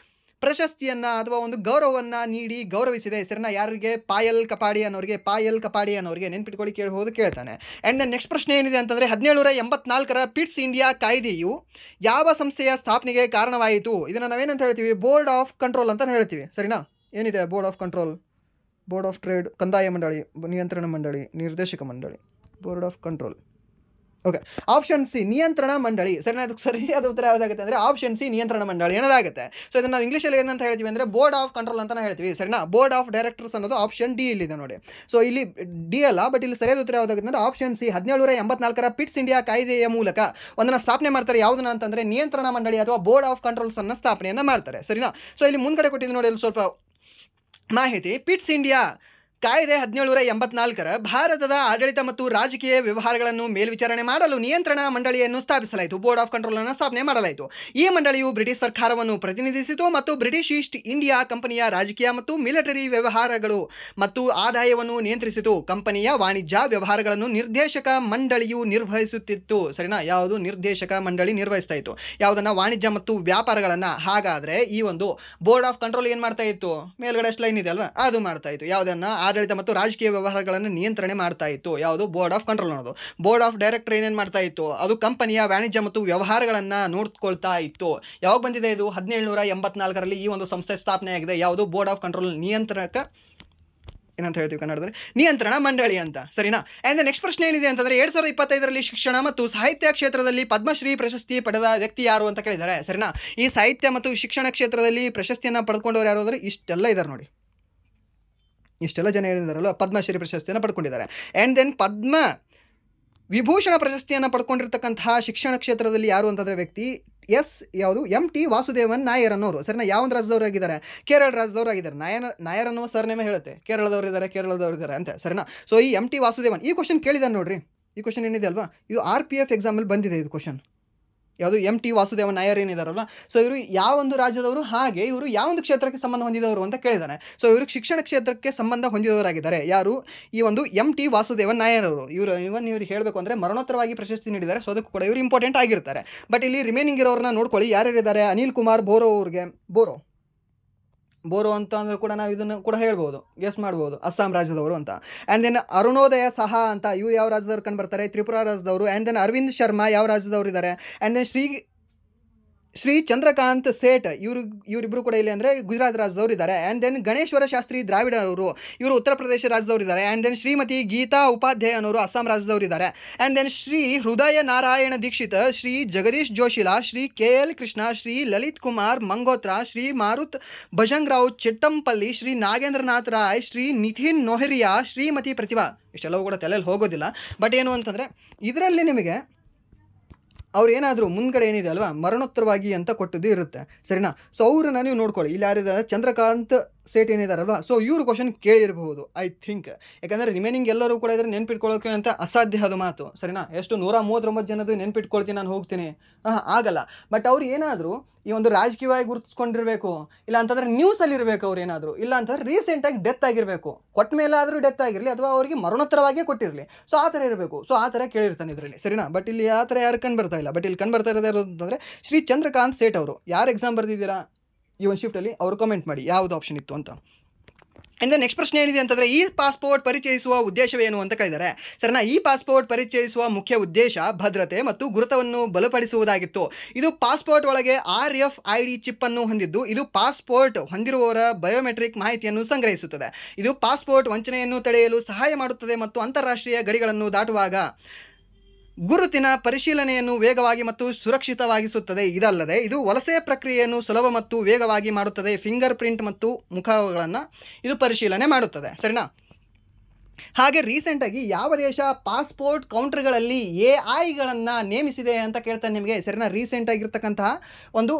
ಪ್ರಶಸ್ತಿಯನ್ನು ಅಥವಾ ಒಂದು ಗೌರವವನ್ನು ನೀಡಿ ಗೌರವಿಸಿದೆ, ಸರಿನಾ. ಯಾರಿಗೆ? ಪಾಯಲ್ ಕಪಾಡಿಯನ್ನವರಿಗೆ. ನೆನ್ಪಿಟ್ಕೊಳ್ಳಿ, ಕೇಳ್ತಾನೆ. ಆ್ಯಂಡ್ ದೆನ್ ನೆಕ್ಸ್ಟ್ ಪ್ರಶ್ನೆ ಏನಿದೆ ಅಂತಂದರೆ, 1784ರ ಪಿಟ್ಸ್ ಇಂಡಿಯಾ ಕಾಯ್ದೆಯು ಯಾವ ಸಂಸ್ಥೆಯ ಸ್ಥಾಪನೆಗೆ ಕಾರಣವಾಯಿತು? ಇದನ್ನು ನಾವೇನಂತ ಹೇಳ್ತೀವಿ? ಬೋರ್ಡ್ ಆಫ್ ಕಂಟ್ರೋಲ್ ಅಂತ ಹೇಳ್ತೀವಿ, ಸರಿನಾ. ಏನಿದೆ board of control? Board of trade, ಕಂದಾಯ ಮಂಡಳಿ, ನಿಯಂತ್ರಣ ಮಂಡಳಿ, ನಿರ್ದೇಶಕ ಮಂಡಳಿ, board of control. Okay, option C ನಿಯಂತ್ರಣ ಮಂಡಳಿ, ಸರಿನಾ. ಅದಕ್ಕೆ ಸರಿಯಾದ ಉತ್ತರ ಯಾವುದಾಗುತ್ತೆ ಅಂದರೆ ಆಪ್ಷನ್ ಸಿ ನಿಯಂತ್ರಣ ಮಂಡಳಿ ಅನ್ನೋದಾಗುತ್ತೆ. ಸೊ ಇದನ್ನು ನಾವು ಇಂಗ್ಲೀಷಲ್ಲಿ ಏನಂತ ಹೇಳ್ತೀವಿ ಅಂದರೆ ಬೋರ್ಡ್ ಆಫ್ ಕಂಟ್ರೋಲ್ ಅಂತ ಹೇಳ್ತೀವಿ, ಸರಿನಾ. ಬೋರ್ಡ್ ಆಫ್ ಡೈರೆಕ್ಟರ್ಸ್ ಅನ್ನೋದು ಆಪ್ಷನ್ ಡಿ ಇಲ್ಲಿದೆ ನೋಡಿ. ಸೊ ಇಲ್ಲಿ ಡಿ ಅಲ್ಲ, ಬಟ್ ಇಲ್ಲಿ ಸರಿಯಾದ ಉತ್ತರ ಯಾವುದಾಗುತ್ತೆ ಅಂದರೆ ಆಪ್ಷನ್ ಸಿ. 1784ರ ಪಿಟ್ಸ್ ಇಂಡಿಯಾ ಕಾಯ್ದೆಯ ಮೂಲಕ ಒಂದನ್ನು ಸ್ಥಾಪನೆ ಮಾಡ್ತಾರೆ. ಯಾವುದನ್ನ ಅಂತಂದರೆ ನಿಯಂತ್ರಣ ಮಂಡಳಿ ಅಥವಾ ಬೋರ್ಡ್ ಆಫ್ ಕಂಟ್ರೋಲ್ಸನ್ನು ಸ್ಥಾಪನೆಯನ್ನು ಮಾಡ್ತಾರೆ, ಸರಿನಾ. ಸೊ ಇಲ್ಲಿ ಮುಂದ್ಗಡೆ ಕೊಟ್ಟಿದ್ದು ನೋಡಿ, ಇಲ್ಲಿ ಸ್ವಲ್ಪ ಮಾಹಿತಿ. ಪಿಟ್ಸ್ ಇಂಡಿಯಾ ಕಾಯ್ದೆ 1784ರ ಭಾರತದ ಆಡಳಿತ ಮತ್ತು ರಾಜಕೀಯ ವ್ಯವಹಾರಗಳನ್ನು ಮೇಲ್ವಿಚಾರಣೆ ಮಾಡಲು ನಿಯಂತ್ರಣ ಮಂಡಳಿಯನ್ನು ಸ್ಥಾಪಿಸಲಾಯಿತು. ಬೋರ್ಡ್ ಆಫ್ ಕಂಟ್ರೋಲನ್ನು ಸ್ಥಾಪನೆ ಮಾಡಲಾಯಿತು. ಈ ಮಂಡಳಿಯು ಬ್ರಿಟಿಷ್ ಸರ್ಕಾರವನ್ನು ಪ್ರತಿನಿಧಿಸಿತು ಮತ್ತು ಬ್ರಿಟಿಷ್ ಈಸ್ಟ್ ಇಂಡಿಯಾ ಕಂಪನಿಯ ರಾಜಕೀಯ ಮತ್ತು ಮಿಲಿಟರಿ ವ್ಯವಹಾರಗಳು ಮತ್ತು ಆದಾಯವನ್ನು ನಿಯಂತ್ರಿಸಿತು. ಕಂಪನಿಯ ವಾಣಿಜ್ಯ ವ್ಯವಹಾರಗಳನ್ನು ನಿರ್ದೇಶಕ ಮಂಡಳಿಯು ನಿರ್ವಹಿಸುತ್ತಿತ್ತು, ಸರಿನಾ. ಯಾವುದು? ನಿರ್ದೇಶಕ ಮಂಡಳಿ ನಿರ್ವಹಿಸ್ತಾ ಇತ್ತು ಯಾವುದನ್ನು? ವಾಣಿಜ್ಯ ಮತ್ತು ವ್ಯಾಪಾರಗಳನ್ನು. ಹಾಗಾದರೆ ಈ ಒಂದು ಬೋರ್ಡ್ ಆಫ್ ಕಂಟ್ರೋಲ್ ಏನು ಮಾಡ್ತಾ ಇತ್ತು? ಮೇಲ್ಗಡೆ ಅಷ್ಟು ಲೈನ್ ಇದೆ ಅಲ್ವಾ, ಅದು ಮಾಡ್ತಾ ಇತ್ತು. ಯಾವುದನ್ನು? ಆಡಳಿತ ಮತ್ತು ರಾಜಕೀಯ ವ್ಯವಹಾರಗಳನ್ನು ನಿಯಂತ್ರಣೆ ಮಾಡ್ತಾ ಇತ್ತು. ಯಾವುದು? ಬೋರ್ಡ್ ಆಫ್ ಕಂಟ್ರೋಲ್ ಅನ್ನೋದು. ಬೋರ್ಡ್ ಆಫ್ ಡೈರೆಕ್ಟರ್ ಏನೇನು ಮಾಡ್ತಾ ಇತ್ತು? ಅದು ಕಂಪನಿಯ ವಾಣಿಜ್ಯ ಮತ್ತು ವ್ಯವಹಾರಗಳನ್ನು ನೋಡ್ಕೊಳ್ತಾ ಇತ್ತು. ಯಾವಾಗ ಬಂದಿದೆ ಇದು? 1784ರಲ್ಲಿ ಈ ಒಂದು ಸಂಸ್ಥೆ ಸ್ಥಾಪನೆ ಆಗಿದೆ. ಯಾವುದು? ಬೋರ್ಡ್ ಆಫ್ ಕಂಟ್ರೋಲ್, ನಿಯಂತ್ರಕ ಏನಂತ ಹೇಳ್ತೀವಿ ಕನ್ನಡದಲ್ಲಿ? ನಿಯಂತ್ರಣ ಮಂಡಳಿ ಅಂತ, ಸರಿನಾ. ಆ್ಯಂಡ್ ನೆಕ್ಸ್ಟ್ ಪ್ರಶ್ನೆ ಏನಿದೆ ಅಂತಂದರೆ, 2025ರಲ್ಲಿ ಶಿಕ್ಷಣ ಮತ್ತು ಸಾಹಿತ್ಯ ಕ್ಷೇತ್ರದಲ್ಲಿ ಪದ್ಮಶ್ರೀ ಪ್ರಶಸ್ತಿ ಪಡೆದ ವ್ಯಕ್ತಿ ಯಾರು ಅಂತ ಕೇಳಿದ್ದಾರೆ, ಸರಿನಾ. ಈ ಸಾಹಿತ್ಯ ಮತ್ತು ಶಿಕ್ಷಣ ಕ್ಷೇತ್ರದಲ್ಲಿ ಪ್ರಶಸ್ತಿಯನ್ನು ಪಡ್ಕೊಂಡವರು ಯಾರು ಅಂದರೆ ಇಷ್ಟೆಲ್ಲ ಇದ್ದಾರೆ ನೋಡಿ, ಇಷ್ಟೆಲ್ಲ ಜನ ಹೇಳಿದಾರಲ್ಲ ಪದ್ಮಶ್ರೀ ಪ್ರಶಸ್ತಿಯನ್ನು ಪಡ್ಕೊಂಡಿದ್ದಾರೆ. ಆ್ಯಂಡ್ ದೆನ್ ಪದ್ಮ ವಿಭೂಷಣ ಪ್ರಶಸ್ತಿಯನ್ನು ಪಡ್ಕೊಂಡಿರ್ತಕ್ಕಂತಹ ಶಿಕ್ಷಣ ಕ್ಷೇತ್ರದಲ್ಲಿ ಯಾರು ಅಂತಂದರೆ ವ್ಯಕ್ತಿ ಯಾವುದು? MT ವಾಸುದೇವನ್ ನಾಯರ್ ಅನ್ನೋರು, ಸರಿನಾ. ಯಾವ ರಾಜ್ಯದವರಾಗಿದ್ದಾರೆ? ಕೇರಳ ರಾಜ್ಯದವರಾಗಿದ್ದಾರೆ. ನಾಯರ್ ಅನ್ನೋ ಸರ್ನೇಮೇ ಹೇಳುತ್ತೆ ಕೇರಳದವರಿದ್ದಾರೆ ಅಂತ, ಸರಿನಾ. ಸೊ ಈ MT ವಾಸುದೇವನ್ ಈ ಕ್ವಶನ್ ಕೇಳಿದಾನೆ ನೋಡ್ರಿ. ಈ ಕ್ವಶನ್ ಏನಿದೆ ಅಲ್ವಾ, ಇದು RPF ಎಕ್ಸಾಮಲ್ಲಿ ಬಂದಿದೆ. ಇದು ಕ್ವಶನ್ ಯಾವುದು MT ವಾಸುದೇವನ್ ನಾಯರ್ ಏನಿದಾರಲ್ಲ, ಸೊ ಇವರು ಯಾವೊಂದು ರಾಜ್ಯದವರು, ಹಾಗೆ ಇವರು ಯಾವೊಂದು ಕ್ಷೇತ್ರಕ್ಕೆ ಸಂಬಂಧ ಹೊಂದಿದವರು ಅಂತ ಕೇಳಿದಾನೆ. ಸೊ ಇವರು ಶಿಕ್ಷಣ ಕ್ಷೇತ್ರಕ್ಕೆ ಸಂಬಂಧ ಹೊಂದಿದವರಾಗಿದ್ದಾರೆ. ಯಾರು? ಈ ಒಂದು MT ವಾಸುದೇವನ್ ನಾಯರ್ ಅವರು. ಇವರು ಹೇಳಬೇಕು ಅಂದರೆ ಮರಣೋತ್ತರವಾಗಿ ಪ್ರಶಸ್ತಿ ನೀಡಿದ್ದಾರೆ. ಸೊ ಅದಕ್ಕೂ ಕೂಡ ಇವರು ಇಂಪಾರ್ಟೆಂಟ್ ಆಗಿರ್ತಾರೆ. ಬಟ್ ಇಲ್ಲಿ ರಿಮೈನಿಂಗ್ ಇರೋರನ್ನ ನೋಡ್ಕೊಳ್ಳಿ, ಯಾರ್ಯಾರಿದ್ದಾರೆ. ಅನಿಲ್ ಕುಮಾರ್ ಬೋರೋ ಅವ್ರಿಗೆ, ಬೋರೋ ಅಂತ ಅಂದ್ರೆ ಕೂಡ ನಾವು ಇದನ್ನು ಕೂಡ ಹೇಳ್ಬೋದು, ಗೆಸ್ ಮಾಡ್ಬೋದು, ಅಸ್ಸಾಂ ರಾಜ್ಯದವರು ಅಂತ. ಆ್ಯಂಡ್ ದೆನ್ ಅರುಣೋದಯ ಸಹಾ ಅಂತ, ಇವ್ರು ಯಾವ ರಾಜ್ಯದವ್ರು ಕಂಡು ಬರ್ತಾರೆ? ತ್ರಿಪುರಾ ರಾಜ್ಯದವರು. ಆ್ಯಂಡ್ ದೆನ್ ಅರವಿಂದ್ ಶರ್ಮಾ ಯಾವ ರಾಜ್ಯದವರು ಇದ್ದಾರೆ? ಆ್ಯಂಡ್ ದೆನ್ ಶ್ರೀ ಚಂದ್ರಕಾಂತ್ ಸೇಠ್ ಇವರಿಬ್ಬರು ಕೂಡ ಇಲ್ಲಿ ಅಂದರೆ ಗುಜರಾತ್ ರಾಜ್ಯದವರು ಇದ್ದಾರೆ. ಆ್ಯಂಡ್ ದೆನ್ ಗಣೇಶ್ವರ ಶಾಸ್ತ್ರಿ ದ್ರಾವಿಡ ಅವರು, ಇವರು ಉತ್ತರ ಪ್ರದೇಶ ರಾಜ್ಯದವರು ಇದ್ದಾರೆ. ಆ್ಯಂಡ್ ದೆನ್ ಶ್ರೀಮತಿ ಗೀತಾ ಉಪಾಧ್ಯಾಯ ಅನ್ನೋರು ಅಸ್ಸಾಂ ರಾಜ್ಯದವರು ಇದ್ದಾರೆ. ಆ್ಯಂಡ್ ದೆನ್ ಶ್ರೀ ಹೃದಯ ನಾರಾಯಣ ದೀಕ್ಷಿತ್, ಶ್ರೀ ಜಗದೀಶ್ ಜೋಶಿಲಾ, ಶ್ರೀ KL ಕೃಷ್ಣ, ಶ್ರೀ ಲಲಿತ್ ಕುಮಾರ್ ಮಂಗೋತ್ರಾ, ಶ್ರೀ ಮಾರುತ್ ಭಜಂಗ್ರಾವ್ ಚಿಟ್ಟಂಪಲ್ಲಿ, ಶ್ರೀ ನಾಗೇಂದ್ರನಾಥ್ ರಾಯ್, ಶ್ರೀ ನಿತಿನ್ ನೊಹರಿಯಾ, ಶ್ರೀಮತಿ ಪ್ರತಿಭಾ. ಇಷ್ಟೆಲ್ಲವೂ ಕೂಡ ತಲೆಯಲ್ಲಿ ಹೋಗೋದಿಲ್ಲ. ಬಟ್ ಏನು ಅಂತಂದರೆ ಇದರಲ್ಲಿ ನಿಮಗೆ ಅವ್ರು ಏನಾದರೂ ಮುಂದ್ಗಡೆ ಏನಿದೆ ಅಲ್ವಾ, ಮರಣೋತ್ತರವಾಗಿ ಅಂತ ಕೊಟ್ಟಿದ್ದು ಇರುತ್ತೆ, ಸರಿನಾ? ಸೊ ಅವ್ರನ್ನ ನೀವು ನೋಡ್ಕೊಳ್ಳಿ. ಇಲ್ಲಿ ಯಾರಿದ್ದಾರೆ? ಚಂದ್ರಕಾಂತ್ ಸೇಠ್ ಏನಿದಾರಲ್ವಾ, ಸೊ ಇವರು ಕ್ವಶನ್ ಕೇಳಿರಬಹುದು ಐ ಥಿಂಕ್. ಯಾಕಂದರೆ ರಿಮೈನಿಂಗ್ ಎಲ್ಲರೂ ಕೂಡ ಇದ್ರೆ ನೆನ್ಪಿಟ್ಕೊಳ್ಳೋಕೆ ಅಂತ ಅಸಾಧ್ಯ ಅದು ಮಾತು, ಸರಿನಾ? ಎಷ್ಟು 139 ಜನದ್ದು ನೆನ್ಪಿಟ್ಕೊಳ್ತೀನಿ ನಾನು ಹೋಗ್ತೀನಿ, ಆಗಲ್ಲ. ಬಟ್ ಅವ್ರು ಏನಾದರೂ ಈ ಒಂದು ರಾಜಕೀಯವಾಗಿ ಗುರುತಿಸ್ಕೊಂಡಿರಬೇಕು, ಇಲ್ಲ ಅಂತಂದರೆ ನ್ಯೂಸಲ್ಲಿ ಇರಬೇಕು ಅವ್ರು ಏನಾದರೂ, ಇಲ್ಲ ಅಂತಂದರೆ ರೀಸೆಂಟಾಗಿ ಡೆತ್ ಆಗಿರಬೇಕು, ಕೊಟ್ಟ ಮೇಲೆ ಆದರೂ ಡೆತ್ ಆಗಿರಲಿ, ಅಥವಾ ಅವರಿಗೆ ಮರಣೋತ್ತರವಾಗಿಯೇ ಕೊಟ್ಟಿರಲಿ. ಸೊ ಆ ಥರ ಇರಬೇಕು. ಸೊ ಆ ಥರ ಕೇಳಿರ್ತಾನೆ ಇದರಲ್ಲಿ, ಸರಿನಾ? ಬಟ್ ಇಲ್ಲಿ ಆ ಥರ ಯಾರು ಕಂಡು ಬರ್ತಾ ಇಲ್ಲ. ಬಟ್ ಇಲ್ಲಿ ಕಂಡು ಬರ್ತಾ ಇರೋದು ಅಂತಂದರೆ ಶ್ರೀ ಚಂದ್ರಕಾಂತ್ ಸೇಠ್ ಅವರು. ಯಾರು ಎಕ್ಸಾಮ್ ಬರೆದಿದ್ದೀರಾ ಈ ಒಂದು ಶಿಫ್ಟಲ್ಲಿ ಅವರು ಕಮೆಂಟ್ ಮಾಡಿ ಯಾವುದು ಆಪ್ಷನ್ ಇತ್ತು ಅಂತ. ಆ್ಯಂಡ್ ನೆಕ್ಸ್ಟ್ ಪ್ರಶ್ನೆ ಏನಿದೆ ಅಂತಂದರೆ, ಈ ಪಾಸ್ಪೋರ್ಟ್ ಪರಿಚಯಿಸುವ ಉದ್ದೇಶವೇನು ಅಂತ ಕೇಳಿದ್ದಾರೆ, ಸರಿನಾ? ಈ ಪಾಸ್ಪೋರ್ಟ್ ಪರಿಚಯಿಸುವ ಮುಖ್ಯ ಉದ್ದೇಶ ಭದ್ರತೆ ಮತ್ತು ಗುರುತವನ್ನು ಬಲಪಡಿಸುವುದಾಗಿತ್ತು. ಇದು ಪಾಸ್ಪೋರ್ಟ್ ಒಳಗೆ RFID ಚಿಪ್ಪನ್ನು ಹೊಂದಿದ್ದು, ಇದು ಪಾಸ್ಪೋರ್ಟ್ ಹೊಂದಿರುವವರ ಬಯೋಮೆಟ್ರಿಕ್ ಮಾಹಿತಿಯನ್ನು ಸಂಗ್ರಹಿಸುತ್ತದೆ. ಇದು ಪಾಸ್ಪೋರ್ಟ್ ವಂಚನೆಯನ್ನು ತಡೆಯಲು ಸಹಾಯ ಮಾಡುತ್ತದೆ ಮತ್ತು ಅಂತಾರಾಷ್ಟ್ರೀಯ ಗಡಿಗಳನ್ನು ದಾಟುವಾಗ ಗುರುತಿನ ಪರಿಶೀಲನೆಯನ್ನು ವೇಗವಾಗಿ ಮತ್ತು ಸುರಕ್ಷಿತವಾಗಿಸುತ್ತದೆ. ಇದಲ್ಲದೆ ಇದು ವಲಸೆ ಪ್ರಕ್ರಿಯೆಯನ್ನು ಸುಲಭ ಮತ್ತು ವೇಗವಾಗಿ ಮಾಡುತ್ತದೆ. ಫಿಂಗರ್ ಪ್ರಿಂಟ್ ಮತ್ತು ಮುಖಗಳನ್ನು ಇದು ಪರಿಶೀಲನೆ ಮಾಡುತ್ತದೆ, ಸರಿನಾ? ಹಾಗೆ ರೀಸೆಂಟಾಗಿ ಯಾವ ದೇಶ ಪಾಸ್ಪೋರ್ಟ್ ಕೌಂಟರ್ಗಳಲ್ಲಿ AI ನೇಮಿಸಿದೆ ಅಂತ ಕೇಳ್ತಾನೆ ನಿಮಗೆ, ಸರಿನಾ? ರೀಸೆಂಟಾಗಿರ್ತಕ್ಕಂತಹ ಒಂದು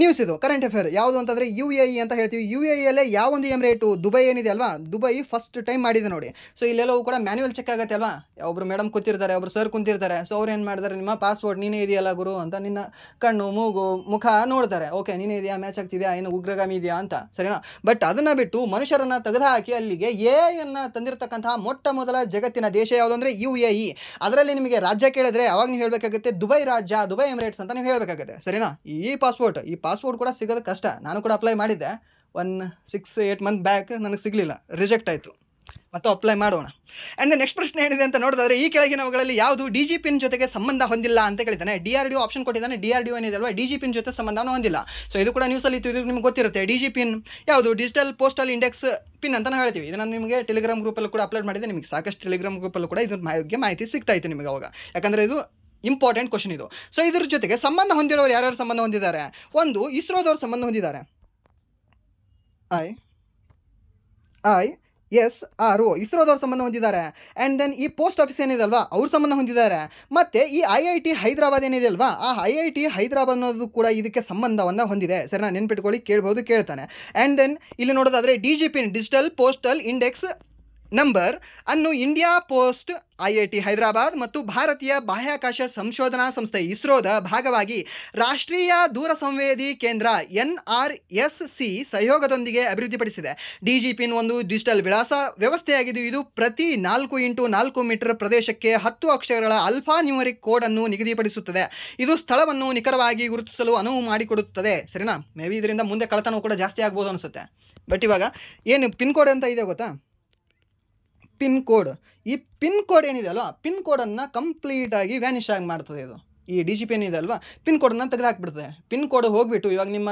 ನ್ಯೂಸ್ ಇದು, ಕರೆಂಟ್ ಅಫೇರ್. ಯಾವುದು ಅಂತಂದರೆ UAE ಅಂತ ಹೇಳ್ತೀವಿ. UAEಯಲ್ಲೇ ಯಾವೊಂದು ಎಮಿರೇಟು, ದುಬೈ ಏನಿದೆ ಅಲ್ವಾ, ದುಬೈ ಫಸ್ಟ್ ಟೈಮ್ ಮಾಡಿದೆ ನೋಡಿ. ಸೊ ಇಲ್ಲೆಲ್ಲವೂ ಕೂಡ ಮ್ಯಾನ್ಯುವಲ್ ಚೆಕ್ ಆಗುತ್ತೆ ಅಲ್ವಾ. ಒಬ್ಬರು ಮೇಡಮ್ ಕೂತಿರ್ತಾರೆ, ಒಬ್ಬರು ಸರ್ ಕುಂತಿರ್ತಾರೆ. ಸೊ ಅವ್ರು ಏನು ಮಾಡ್ತಾರೆ, ನಿಮ್ಮ ಪಾಸ್ಪೋರ್ಟ್ ನೀನೇ ಇದೆಯಲ್ಲ ಗುರು ಅಂತ ನಿನ್ನ ಕಣ್ಣು ಮೂಗು ಮುಖ ನೋಡ್ತಾರೆ. ಓಕೆ, ನೀನೇ ಇದೆಯಾ, ಮ್ಯಾಚ್ ಆಗ್ತಿದೆಯಾ, ಏನು ಉಗ್ರಗಾಮಿ ಇದೆಯಾ ಅಂತ, ಸರಿನಾ? ಬಟ್ ಅದನ್ನು ಬಿಟ್ಟು ಮನುಷ್ಯರನ್ನು ತೆಗೆದುಹಾಕಿ ಅಲ್ಲಿಗೆ AI ತಂದಿರತಕ್ಕಂತಹ ಮೊಟ್ಟ ಮೊದಲ ಜಗತ್ತಿನ ದೇಶ ಯಾವುದು ಅಂದರೆ UAE. ಅದರಲ್ಲಿ ನಿಮಗೆ ರಾಜ್ಯ ಕೇಳಿದ್ರೆ ಅವಾಗ ನೀವು ಹೇಳಬೇಕಾಗುತ್ತೆ ದುಬೈ ರಾಜ್ಯ, ದುಬೈ ಎಮಿರೇಟ್ಸ್ ಅಂತ ನೀವು ಹೇಳಬೇಕಾಗುತ್ತೆ, ಸರಿನಾ? ಈ ಪಾಸ್ಪೋರ್ಟ್ ಕೂಡ ಸಿಗೋದು ಕಷ್ಟ. ನಾನು ಕೂಡ ಅಪ್ಲೈ ಮಾಡಿದ್ದೆ 6-8 ಮಂತ್ ಬ್ಯಾಕ್, ನನಗೆ ಸಿಗಲಿಲ್ಲ, ರಿಜೆಕ್ಟ್ ಆಯಿತು. ಮತ್ತು ಅಪ್ಲೈ ಮಾಡೋಣ. ಆ್ಯಂಡ್ ನೆಕ್ಸ್ಟ್ ಪ್ರಶ್ನೆ ಏನಿದೆ ಅಂತ ನೋಡಿದ್ರೆ, ಈ ಕೆಳಗಿನವುಗಳಲ್ಲಿ ಯಾವುದು DGPN ಜೊತೆಗೆ ಸಂಬಂಧ ಹೊಂದಿಲ್ಲ ಅಂತ ಕೇಳಿದ್ದಾನೆ. DRDO ಆಪ್ಷನ್ ಕೊಟ್ಟಿದ್ದಾನೆ. DRDO ಏನಿದೆ ಅಲ್ವಾ, DGPN ಜೊತೆ ಸಂಬಂಧವನ್ನು ಹೊಂದಿಲ್ಲ. ಸೊ ಇದು ಕೂಡ ನ್ಯೂಸಲ್ಲಿ ಇತ್ತು, ಇದು ನಿಮ್ಗೆ ಗೊತ್ತಿರುತ್ತೆ. DGPN ಯಾವುದು? ಡಿಜಿಟಲ್ ಪೋಸ್ಟಲ್ ಇಂಡೆಕ್ಸ್ ಪಿನ್ ಅಂತ ಹೇಳ್ತೀವಿ. ಇದನ್ನು ನಿಮಗೆ ಟೆಲಿಗ್ರಾಮ್ ಗ್ರೂಪಲ್ಲೂ ಕೂಡ ಅಪ್ಲೋಡ್ ಮಾಡಿದೆ. ನಿಮಗೆ ಸಾಕಷ್ಟು ಟೆಲಿಗ್ರಾಮ್ ಗ್ರೂಪಲ್ಲೂ ಕೂಡ ಇದ್ರ ಬಗ್ಗೆ ಮಾಹಿತಿ ಸಿಗ್ತಾ ಇತ್ತು ನಿಮಗೆ ಅವಾಗ, ಯಾಕಂದರೆ ಇದು ಇಂಪಾರ್ಟೆಂಟ್ ಕ್ವಶನ್ ಇದು. ಸೊ ಇದ್ರ ಜೊತೆಗೆ ಸಂಬಂಧ ಹೊಂದಿರೋರು ಯಾರ್ಯಾರು ಸಂಬಂಧ ಹೊಂದಿದ್ದಾರೆ? ಒಂದು ಇಸ್ರೋದವ್ರು ಸಂಬಂಧ ಹೊಂದಿದ್ದಾರೆ, ISRO ಇಸ್ರೋದವ್ರು ಸಂಬಂಧ ಹೊಂದಿದ್ದಾರೆ. ಆ್ಯಂಡ್ ದೆನ್ ಈ ಪೋಸ್ಟ್ ಆಫೀಸ್ ಏನಿದೆ ಅಲ್ವಾ, ಅವ್ರು ಸಂಬಂಧ ಹೊಂದಿದ್ದಾರೆ. ಮತ್ತು ಈ IIT ಹೈದರಾಬಾದ್ ಏನಿದೆ ಅಲ್ವಾ, ಆ IIT ಹೈದರಾಬಾದ್ ಅನ್ನೋದು ಕೂಡ ಇದಕ್ಕೆ ಸಂಬಂಧವನ್ನು ಹೊಂದಿದೆ, ಸರಿನಾ? ನೆನ್ಪಿಟ್ಕೊಳ್ಳಿ, ಕೇಳ್ಬೋದು, ಕೇಳ್ತಾನೆ. ಆ್ಯಂಡ್ ದೆನ್ ಇಲ್ಲಿ ನೋಡೋದಾದರೆ DGPN digital postal index number ಅನ್ನು ಇಂಡಿಯಾ ಪೋಸ್ಟ್, IIT ಹೈದರಾಬಾದ್ ಮತ್ತು ಭಾರತೀಯ ಬಾಹ್ಯಾಕಾಶ ಸಂಶೋಧನಾ ಸಂಸ್ಥೆ ಇಸ್ರೋದ ಭಾಗವಾಗಿ ರಾಷ್ಟ್ರೀಯ ದೂರ ಸಂವೇದಿ ಕೇಂದ್ರ NRSC ಸಹಯೋಗದೊಂದಿಗೆ ಅಭಿವೃದ್ಧಿಪಡಿಸಿದೆ. DGPN ಒಂದು ಡಿಜಿಟಲ್ ವಿಳಾಸ ವ್ಯವಸ್ಥೆಯಾಗಿದ್ದು, ಇದು ಪ್ರತಿ 4x4 ಮೀಟರ್ ಪ್ರದೇಶಕ್ಕೆ 10 ಅಕ್ಷರಗಳ ಆಲ್ಫಾ ನ್ಯೂಮರಿಕ್ ಕೋಡ್ ಅನ್ನು ನಿಗದಿಪಡಿಸುತ್ತದೆ. ಇದು ಸ್ಥಳವನ್ನು ನಿಖರವಾಗಿ ಗುರುತಿಸಲು ಅನುವು ಮಾಡಿಕೊಡುತ್ತದೆ, ಸರಿನಾ? ಮೇ ಬಿ ಇದರಿಂದ ಮುಂದೆ ಕಳತನ ಕೂಡ ಜಾಸ್ತಿ ಆಗ್ಬೋದು ಅನಿಸುತ್ತೆ. ಬಟ್ ಇವಾಗ ಏನು ಪಿನ್ ಕೋಡ್ ಅಂತ ಇದೆ ಗೊತ್ತಾ? ಪಿನ್ ಕೋಡ್, ಈ ಪಿನ್ ಕೋಡ್ ಏನಿದೆ ಅಲ್ವಾ, ಪಿನ್ ಕೋಡನ್ನು ಕಂಪ್ಲೀಟಾಗಿ ವ್ಯಾನಿಷ್ ಆಗಿ ಮಾಡ್ತದೆ ಇದು. ಈ DGPN ಇದೆ ಅಲ್ವಾ, ಪಿನ್ ಕೋಡನ್ನು ತೆಗೆದುಹಾಕ್ಬಿಡ್ತದೆ. ಪಿನ್ ಕೋಡ್ ಹೋಗಿಬಿಟ್ಟು ಇವಾಗ ನಿಮ್ಮ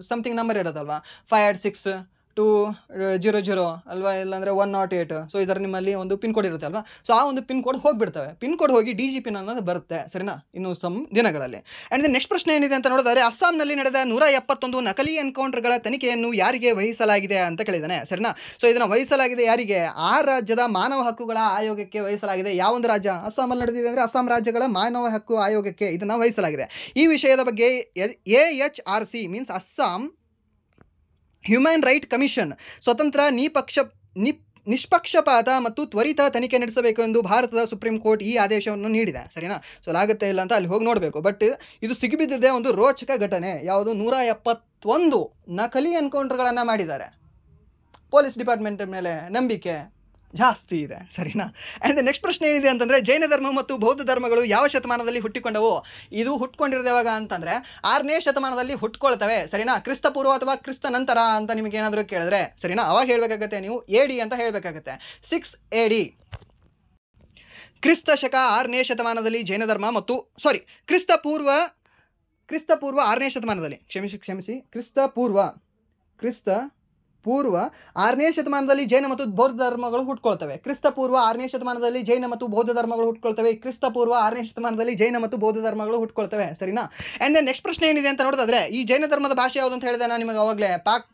ಸಮಥಿಂಗ್ ನಂಬರ್ ಇರೋದಲ್ವಾ, 586-200 ಅಲ್ವಾ, ಇಲ್ಲಾಂದರೆ 108. ಸೊ ಇದರ ನಿಮ್ಮಲ್ಲಿ ಒಂದು ಪಿನ್ ಕೋಡ್ ಇರುತ್ತೆ ಅಲ್ವಾ, ಸೊ ಆ ಒಂದು ಪಿನ್ ಕೋಡ್ ಹೋಗಿಬಿಡ್ತವೆ. ಪಿನ್ ಕೋಡ್ ಹೋಗಿ DGPN ಅನ್ನೋದು ಬರುತ್ತೆ, ಸರಿನಾ? ಇನ್ನು ದಿನಗಳಲ್ಲಿ. ಆ್ಯಂಡ್ ನೆಕ್ಸ್ಟ್ ಪ್ರಶ್ನೆ ಏನಿದೆ ಅಂತ ನೋಡಿದರೆ, ಅಸ್ಸಾಂನಲ್ಲಿ ನಡೆದ 171 ನಕಲಿ ಎನ್ಕೌಂಟರ್ಗಳ ತನಿಖೆಯನ್ನು ಯಾರಿಗೆ ವಹಿಸಲಾಗಿದೆ ಅಂತ ಕೇಳಿದ್ದಾನೆ, ಸರಿನಾ? ಸೊ ಇದನ್ನು ವಹಿಸಲಾಗಿದೆ ಯಾರಿಗೆ? ಆ ರಾಜ್ಯದ ಮಾನವ ಹಕ್ಕುಗಳ ಆಯೋಗಕ್ಕೆ ವಹಿಸಲಾಗಿದೆ. ಯಾವೊಂದು ರಾಜ್ಯ? ಅಸ್ಸಾಮಲ್ಲಿ ನಡೆದಿದೆ ಅಂದರೆ ಅಸ್ಸಾಂ ರಾಜ್ಯಗಳ ಮಾನವ ಹಕ್ಕು ಆಯೋಗಕ್ಕೆ ಇದನ್ನು ವಹಿಸಲಾಗಿದೆ. ಈ ವಿಷಯದ ಬಗ್ಗೆ AHRC means Assam human right commission ಸ್ವತಂತ್ರ ನಿಷ್ಪಕ್ಷಪಾತ ಮತ್ತು ತ್ವರಿತ ತನಿಖೆ ನಡೆಸಬೇಕು ಎಂದು ಭಾರತದ ಸುಪ್ರೀಂ ಕೋರ್ಟ್ ಈ ಆದೇಶವನ್ನು ನೀಡಿದೆ. ಸರಿನಾ? ಸೊ ಆಗುತ್ತೆ ಇಲ್ಲ ಅಂತ ಅಲ್ಲಿ ಹೋಗಿ ನೋಡಬೇಕು. ಬಟ್ ಇದು ಸಿಗಿಬಿದ್ದಿದೆ ಒಂದು ರೋಚಕ ಘಟನೆ. ಯಾವುದು? 171 ನಕಲಿ ಎನ್ಕೌಂಟರ್ಗಳನ್ನು ಮಾಡಿದ್ದಾರೆ. ಪೊಲೀಸ್ ಡಿಪಾರ್ಟ್ಮೆಂಟ್ ಮೇಲೆ ನಂಬಿಕೆ ಜಾಸ್ತಿ ಇದೆ. ಸರಿನಾ? ಆ್ಯಂಡ್ ನೆಕ್ಸ್ಟ್ ಪ್ರಶ್ನೆ ಏನಿದೆ ಅಂತಂದರೆ, ಜೈನ ಧರ್ಮ ಮತ್ತು ಬೌದ್ಧ ಧರ್ಮಗಳು ಯಾವ ಶತಮಾನದಲ್ಲಿ ಹುಟ್ಟಿಕೊಂಡವು? ಇದು ಹುಟ್ಕೊಂಡಿರೋದು ಯಾವಾಗ ಅಂತಂದರೆ 6ನೇ ಶತಮಾನದಲ್ಲಿ ಹುಟ್ಕೊಳ್ತವೆ. ಸರಿನಾ? ಕ್ರಿಸ್ತ ಪೂರ್ವ ಅಥವಾ ಕ್ರಿಸ್ತ ನಂತರ ಅಂತ ನಿಮಗೆ ಏನಾದರೂ ಕೇಳಿದ್ರೆ, ಸರಿನಾ, ಅವಾಗ ಹೇಳಬೇಕಾಗತ್ತೆ ನೀವು AD ಅಂತ ಹೇಳಬೇಕಾಗತ್ತೆ. 6 AD. ಕ್ರಿಸ್ತ ಶಕ 6ನೇ ಶತಮಾನದಲ್ಲಿ ಜೈನ ಧರ್ಮ ಮತ್ತು ಕ್ರಿಸ್ತ ಪೂರ್ವ 6ನೇ ಶತಮಾನದಲ್ಲಿ ಕ್ಷಮಿಸಿ ಕ್ರಿಸ್ತ ಪೂರ್ವ 6ನೇ ಶತಮಾನದಲ್ಲಿ ಜೈನ ಮತ್ತು ಬೌದ್ಧ ಧರ್ಮಗಳು ಹುಟ್ಕೊಳ್ತವೆ. ಕ್ರಿಸ್ತ ಪೂರ್ವ 6ನೇ ಶತಮಾನದಲ್ಲಿ ಜೈನ ಮತ್ತು ಬೌದ್ಧ ಧರ್ಮಗಳು ಹುಟ್ಕೊಳ್ತವೆ. ಕ್ರಿಸ್ತ ಪೂರ್ವ 6ನೇ ಶತಮಾನದಲ್ಲಿ ಜೈನ ಮತ್ತು ಬೌದ್ಧ ಧರ್ಮಗಳು ಹುಟ್ಕೊಳ್ತವೆ. ಸರಿನಾ? ಆ್ಯಂಡ್ ದೆನ್ ನೆಕ್ಸ್ಟ್ ಪ್ರಶ್ನೆ ಏನಿದೆ ಅಂತ ನೋಡಿದ್ರೆ, ಈ ಜೈನ ಧರ್ಮದ ಭಾಷೆ ಯಾವುದು ಅಂತ ಹೇಳಿದೆ ನಾನು ನಿಮಗೆ ಅವಾಗಲೇ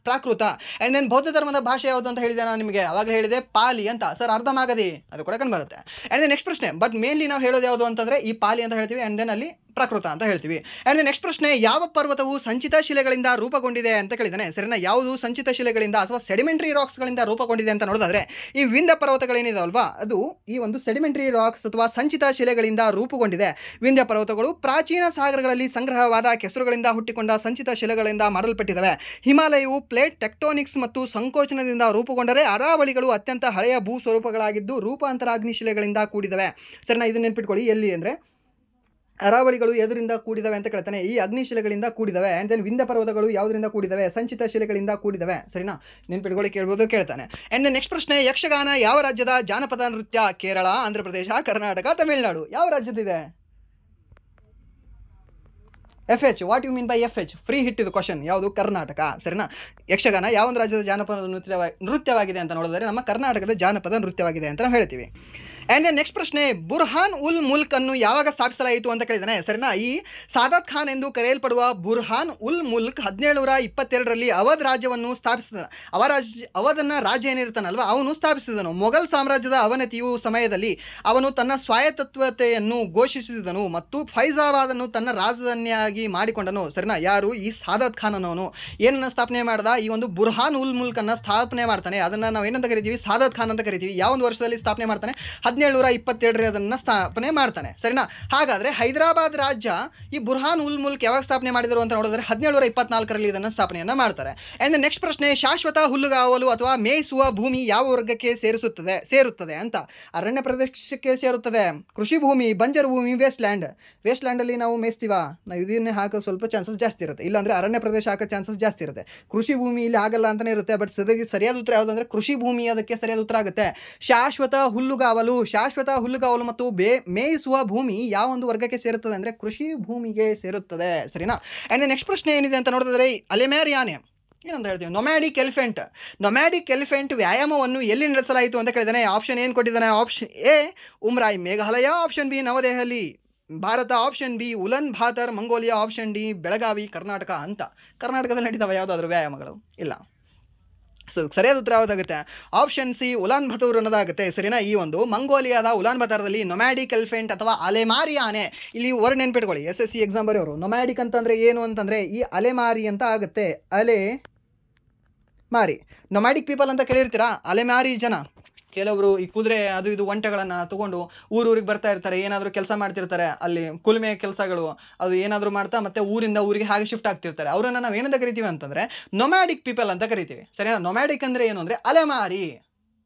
ಪ್ರಾಕೃತ. ಆ್ಯಂಡ್ ದೆನ್ ಬೌದ್ಧ ಧರ್ಮದ ಭಾಷೆ ಯಾವುದು ಅಂತ ಹೇಳಿದೆ ನಾನು ನಿಮಗೆ ಅವಾಗಲೇ ಹೇಳಿದೆ ಪಾಲಿ ಅಂತ. ಸರ್ ಅರ್ಧ ಮಾಗದಿ ಅದು ಕೂಡ ಕಂಡುಬರುತ್ತೆ. ಆ್ಯಂಡ್ ದೆನ್ ನೆಕ್ಸ್ಟ್ ಪ್ರಶ್ನೆ, ಬಟ್ ಮೇನ್ಲಿ ನಾವು ಹೇಳೋದು ಯಾವುದು ಅಂತಂದರೆ ಈ ಪಾಲಿ ಅಂತ ಹೇಳ್ತೀವಿ, ಆ್ಯಂಡ್ ದೆನ್ ಅಲ್ಲಿ ಪ್ರಾಕೃತ ಅಂತ ಹೇಳ್ತೀವಿ. ಆ್ಯಂಡ್ ನೆಕ್ಸ್ಟ್ ಪ್ರಶ್ನೆ, ಯಾವ ಪರ್ವತವು ಸಂಚಿತ ಶಿಲೆಗಳಿಂದ ರೂಪುಗೊಂಡಿದೆ ಅಂತ ಕೇಳಿದಾನೆ. ಸರಿನಾ? ಯಾವುದು ಸಂಚಿತ ಶಿಲೆಗಳಿಂದ ಅಥವಾ ಸೆಡಿಮೆಂಟರಿ ರಾಕ್ಸ್ಗಳಿಂದ ರೂಪುಗೊಂಡಿದೆ ಅಂತ ನೋಡೋದಾದ್ರೆ, ಈ ವಿಂಧ್ಯ ಪರ್ವತಗಳೇನಿದಾವಲ್ವಾ ಅದು ಈ ಒಂದು ಸೆಡಿಮೆಂಟರಿ ರಾಕ್ಸ್ ಅಥವಾ ಸಂಚಿತ ಶಿಲೆಗಳಿಂದ ರೂಪುಗೊಂಡಿದೆ. ವಿಂಧ್ಯ ಪರ್ವತಗಳು ಪ್ರಾಚೀನ ಸಾಗರಗಳಲ್ಲಿ ಸಂಗ್ರಹವಾದ ಕೆಸರುಗಳಿಂದ ಹುಟ್ಟಿಕೊಂಡ ಸಂಚಿತ ಶಿಲೆಗಳಿಂದ ಮಾಡಲ್ಪಟ್ಟಿದ್ದಾವೆ. ಹಿಮಾಲಯವು ಪ್ಲೇಟ್ ಟೆಕ್ಟೋನಿಕ್ಸ್ ಮತ್ತು ಸಂಕೋಚನದಿಂದ ರೂಪುಗೊಂಡರೆ, ಅರಾವಳಿಗಳು ಅತ್ಯಂತ ಹಳೆಯ ಭೂ ಸ್ವರೂಪಗಳಾಗಿದ್ದು ರೂಪಾಂತರ ಅಗ್ನಿಶಿಲೆಗಳಿಂದ ಕೂಡಿದವೆ. ಸರಿನಾ? ಇದನ್ನ ನೆನ್ಪಿಟ್ಕೊಳ್ಳಿ. ಎಲ್ಲಿ ಅಂದರೆ ಅರಾವಳಿಗಳು ಎದರಿಂದ ಕೂಡಿದವೆ ಅಂತ ಕೇಳ್ತಾನೆ, ಈ ಅಗ್ನಿಶಿಲೆಗಳಿಂದ ಕೂಡಿದವೆ. ಆ್ಯಂಡ್ ದೆನ್ ವಿಂಧ್ಯ ಪರ್ವತಗಳು ಯಾವುದರಿಂದ ಕೂಡಿದವೆ? ಸಂಚಿತ ಶಿಲೆಗಳಿಂದ ಕೂಡಿದವೆ. ಸರಿನಾ? ನೆನ್ಪಿಟ್ಕೊಳ್ಳಿ, ಕೇಳ್ತಾನೆ. ಆ್ಯಂಡ್ ದೆನ್ ನೆಕ್ಸ್ಟ್ ಪ್ರಶ್ನೆ, ಯಕ್ಷಗಾನ ಯಾವ ರಾಜ್ಯದ ಜಾನಪದ ನೃತ್ಯ? ಕೇರಳ, ಆಂಧ್ರ ಪ್ರದೇಶ, ಕರ್ನಾಟಕ, ತಮಿಳುನಾಡು. ಯಾವ ರಾಜ್ಯದಿದೆ? FH. What you mean by FH? Free hit ಇದು ಕ್ವಶನ್. ಯಾವುದು? ಕರ್ನಾಟಕ. ಸರಿನಾ? ಯಕ್ಷಗಾನ ಯಾವ ಒಂದು ರಾಜ್ಯದ ಜಾನಪದ ನೃತ್ಯವಾಗಿದೆ ಅಂತ ನೋಡಿದರೆ ನಮ್ಮ ಕರ್ನಾಟಕದ ಜಾನಪದ ನೃತ್ಯವಾಗಿದೆ ಅಂತ ನಾವು ಹೇಳ್ತೀವಿ. ಆ್ಯಂಡ್ ದೆನ್ ನೆಕ್ಸ್ಟ್ ಪ್ರಶ್ನೆ, ಬುರ್ಹಾನ್ ಉಲ್ ಮುಲ್ಕ್ ಅನ್ನು ಯಾವಾಗ ಸ್ಥಾಪಿಸಲಾಯಿತು ಅಂತ ಕೇಳಿದಾನೆ. ಸರಿನಾ? ಈ ಸಾದತ್ ಖಾನ್ ಎಂದು ಕರೆಯಲ್ಪಡುವ ಬುರ್ಹಾನ್ ಉಲ್ ಮುಲ್ಕ್ 1722ರಲ್ಲಿ ಅವಧ್ ರಾಜ್ಯವನ್ನು ಸ್ಥಾಪಿಸಿದ. ಅವಧನ್ನ ರಾಜ್ಯ ಏನಿರ್ತಾನಲ್ವ ಅವನು ಸ್ಥಾಪಿಸಿದನು. ಮೊಘಲ್ ಸಾಮ್ರಾಜ್ಯದ ಅವನತಿಯು ಸಮಯದಲ್ಲಿ ಅವನು ತನ್ನ ಸ್ವಾಯತ್ತತ್ವತೆಯನ್ನು ಘೋಷಿಸಿದನು ಮತ್ತು ಫೈಜಾಬಾದನ್ನು ತನ್ನ ರಾಜಧಾನಿಯಾಗಿ ಮಾಡಿಕೊಂಡನು. ಸರಿನಾ? ಯಾರು? ಈ ಸಾದತ್ ಖಾನ್ ಅನ್ನೋನು ಏನನ್ನ ಸ್ಥಾಪನೆ ಮಾಡ್ದ? ಈ ಒಂದು ಬುರ್ಹಾನ್ ಉಲ್ ಮುಲ್ಕ್ ಅನ್ನ ಸ್ಥಾಪನೆ ಮಾಡ್ತಾನೆ. ಅದನ್ನು ನಾವು ಏನಂತ ಕರಿತೀವಿ? ಸಾದತ್ ಖಾನ್ ಅಂತ ಕರಿತೀವಿ. ಯಾವ ಒಂದು ವರ್ಷದಲ್ಲಿ ಸ್ಥಾಪನೆ ಮಾಡ್ತಾನೆ? 1722 ಅದನ್ನು ಸ್ಥಾಪನೆ ಮಾಡ್ತಾನೆ. ಸರಿನಾ? ಹಾಗಾದರೆ ಹೈದರಾಬಾದ್ ರಾಜ್ಯ ಈ ಬುರ್ಹಾನ್ ಉಲ್ ಮುಲ್ಕ್ ಯಾವಾಗ ಸ್ಥಾಪನೆ ಮಾಡಿದರು ಅಂತ ನೋಡಿದ್ರೆ 1724ರಲ್ಲಿ ಇದನ್ನು ಸ್ಥಾಪನೆಯನ್ನು ಮಾಡ್ತಾರೆ. ಆ್ಯಂಡ್ ನೆಕ್ಸ್ಟ್ ಪ್ರಶ್ನೆ, ಶಾಶ್ವತ ಹುಲ್ಲುಗಾವಲು ಅಥವಾ ಮೇಯಿಸುವ ಭೂಮಿ ಯಾವ ವರ್ಗಕ್ಕೆ ಸೇರುತ್ತದೆ ಅಂತ? ಅರಣ್ಯ ಪ್ರದೇಶಕ್ಕೆ ಸೇರುತ್ತದೆ. ಕೃಷಿ ಭೂಮಿ, ಬಂಜರು ಭೂಮಿ, ವೇಸ್ಟ್ಲ್ಯಾಂಡಲ್ಲಿ ನಾವು ಮೇಯಿಸ್ತೀವ, ನಾವು ಇದನ್ನೇ ಹಾಕೋ ಸ್ವಲ್ಪ ಚಾನ್ಸಸ್ ಜಾಸ್ತಿ ಇರುತ್ತೆ. ಇಲ್ಲಾಂದರೆ ಅರಣ್ಯ ಪ್ರದೇಶ ಹಾಕೋ ಚಾನ್ಸಸ್ ಜಾಸ್ತಿ ಇರುತ್ತೆ. ಕೃಷಿ ಭೂಮಿ ಇಲ್ಲಿ ಆಗಲ್ಲ ಅಂತಲೇ ಇರುತ್ತೆ. ಬಟ್ ಸರಿಯಾದ ಉತ್ತರ ಯಾವುದಂದ್ರೆ ಕೃಷಿ ಭೂಮಿ ಅದಕ್ಕೆ ಸರಿಯಾದ ಉತ್ತರ ಆಗುತ್ತೆ. ಶಾಶ್ವತ ಹುಲ್ಲುಗಾವಲು ಮತ್ತು ಮೇಯಿಸುವ ಭೂಮಿ ಯಾವ ಒಂದು ವರ್ಗಕ್ಕೆ ಸೇರುತ್ತದೆ ಅಂದರೆ ಕೃಷಿ ಭೂಮಿಗೆ ಸೇರುತ್ತದೆ. ಸರಿನಾ? ಆ್ಯಂಡ್ ನೆಕ್ಸ್ಟ್ ಪ್ರಶ್ನೆ ಏನಿದೆ ಅಂತ ನೋಡಿದ್ರೆ, ಅಲೆಮಾರಿ ಆನೆ ಏನಂತ ಹೇಳ್ತೀವಿ? ನೊಮ್ಯಾಡಿಕ್ ಎಲಿಫೆಂಟ್ ವ್ಯಾಯಾಮವನ್ನು ಎಲ್ಲಿ ನಡೆಸಲಾಯಿತು ಅಂತ ಕೇಳಿದಾನೆ. ಆಪ್ಷನ್ ಏನು ಕೊಟ್ಟಿದ್ದಾನೆ? Option A Umroi Meghalaya, option B Navadehali Bharat, option B Ulaanbaatar Mongolia, option D Belagavi Karnataka ಅಂತ. ಕರ್ನಾಟಕದಲ್ಲಿ ನಡೀತಾವೆ ಯಾವುದಾದ್ರೂ ವ್ಯಾಯಾಮಗಳು? ಇಲ್ಲ. ಸೊ ಸರಿಯಾದ ಉತ್ತರ ಯಾವುದಾಗುತ್ತೆ? ಆಪ್ಷನ್ C ಉಲಾನ್ ಬತೂರ್ ಅನ್ನೋದಾಗುತ್ತೆ. ಸರಿನಾ? ಈ ಒಂದು ಮಂಗೋಲಿಯಾದ ಉಲಾನ್ ಬತಾರದಲ್ಲಿ ನೊಮ್ಯಾಡಿಕ್ ಎಲಿಫೆಂಟ್ ಅಥವಾ ಅಲೆಮಾರಿ ಆನೆ. ಇಲ್ಲಿ ವರ್ಡ್ ನೆನ್ಪಿಟ್ಕೊಳ್ಳಿ, SSC ಎಕ್ಸಾಮ್ ಬರೆಯೋರು. ನೊಮ್ಯಾಡಿಕ್ ಅಂತಂದರೆ ಏನು ಅಂತಂದರೆ ಈ ಅಲೆಮಾರಿ ಅಂತ ಆಗುತ್ತೆ. ಅಲೆಮಾರಿ ನೊಮ್ಯಾಡಿಕ್ ಪೀಪಲ್ ಅಂತ ಕೇಳಿರ್ತೀರಾ? ಅಲೆಮಾರಿ ಜನ ಕೆಲವರು ಈ ಕುದುರೆ ಅದು ಇದು ಒಂಟೆಗಳನ್ನು ತೊಗೊಂಡು ಊರಿಗೆ ಬರ್ತಾ ಇರ್ತಾರೆ, ಏನಾದರೂ ಕೆಲಸ ಮಾಡ್ತಿರ್ತಾರೆ, ಅಲ್ಲಿ ಕುಲುಮೆ ಕೆಲಸಗಳು ಅದು ಏನಾದರೂ ಮಾಡ್ತಾ ಮತ್ತೆ ಊರಿಂದ ಊರಿಗೆ ಹಾಗೆ ಶಿಫ್ಟ್ ಆಗ್ತಿರ್ತಾರೆ. ಅವರನ್ನು ನಾವು ಏನಂತ ಕರಿತೀವಿ ಅಂತಂದರೆ ನೊಮ್ಯಾಡಿಕ್ ಪೀಪಲ್ ಅಂತ ಕರಿತೀವಿ. ಸರಿನಾ? ನೊಮ್ಯಾಡಿಕ್ ಅಂದರೆ ಏನು ಅಂದರೆ ಅಲೆಮಾರಿ.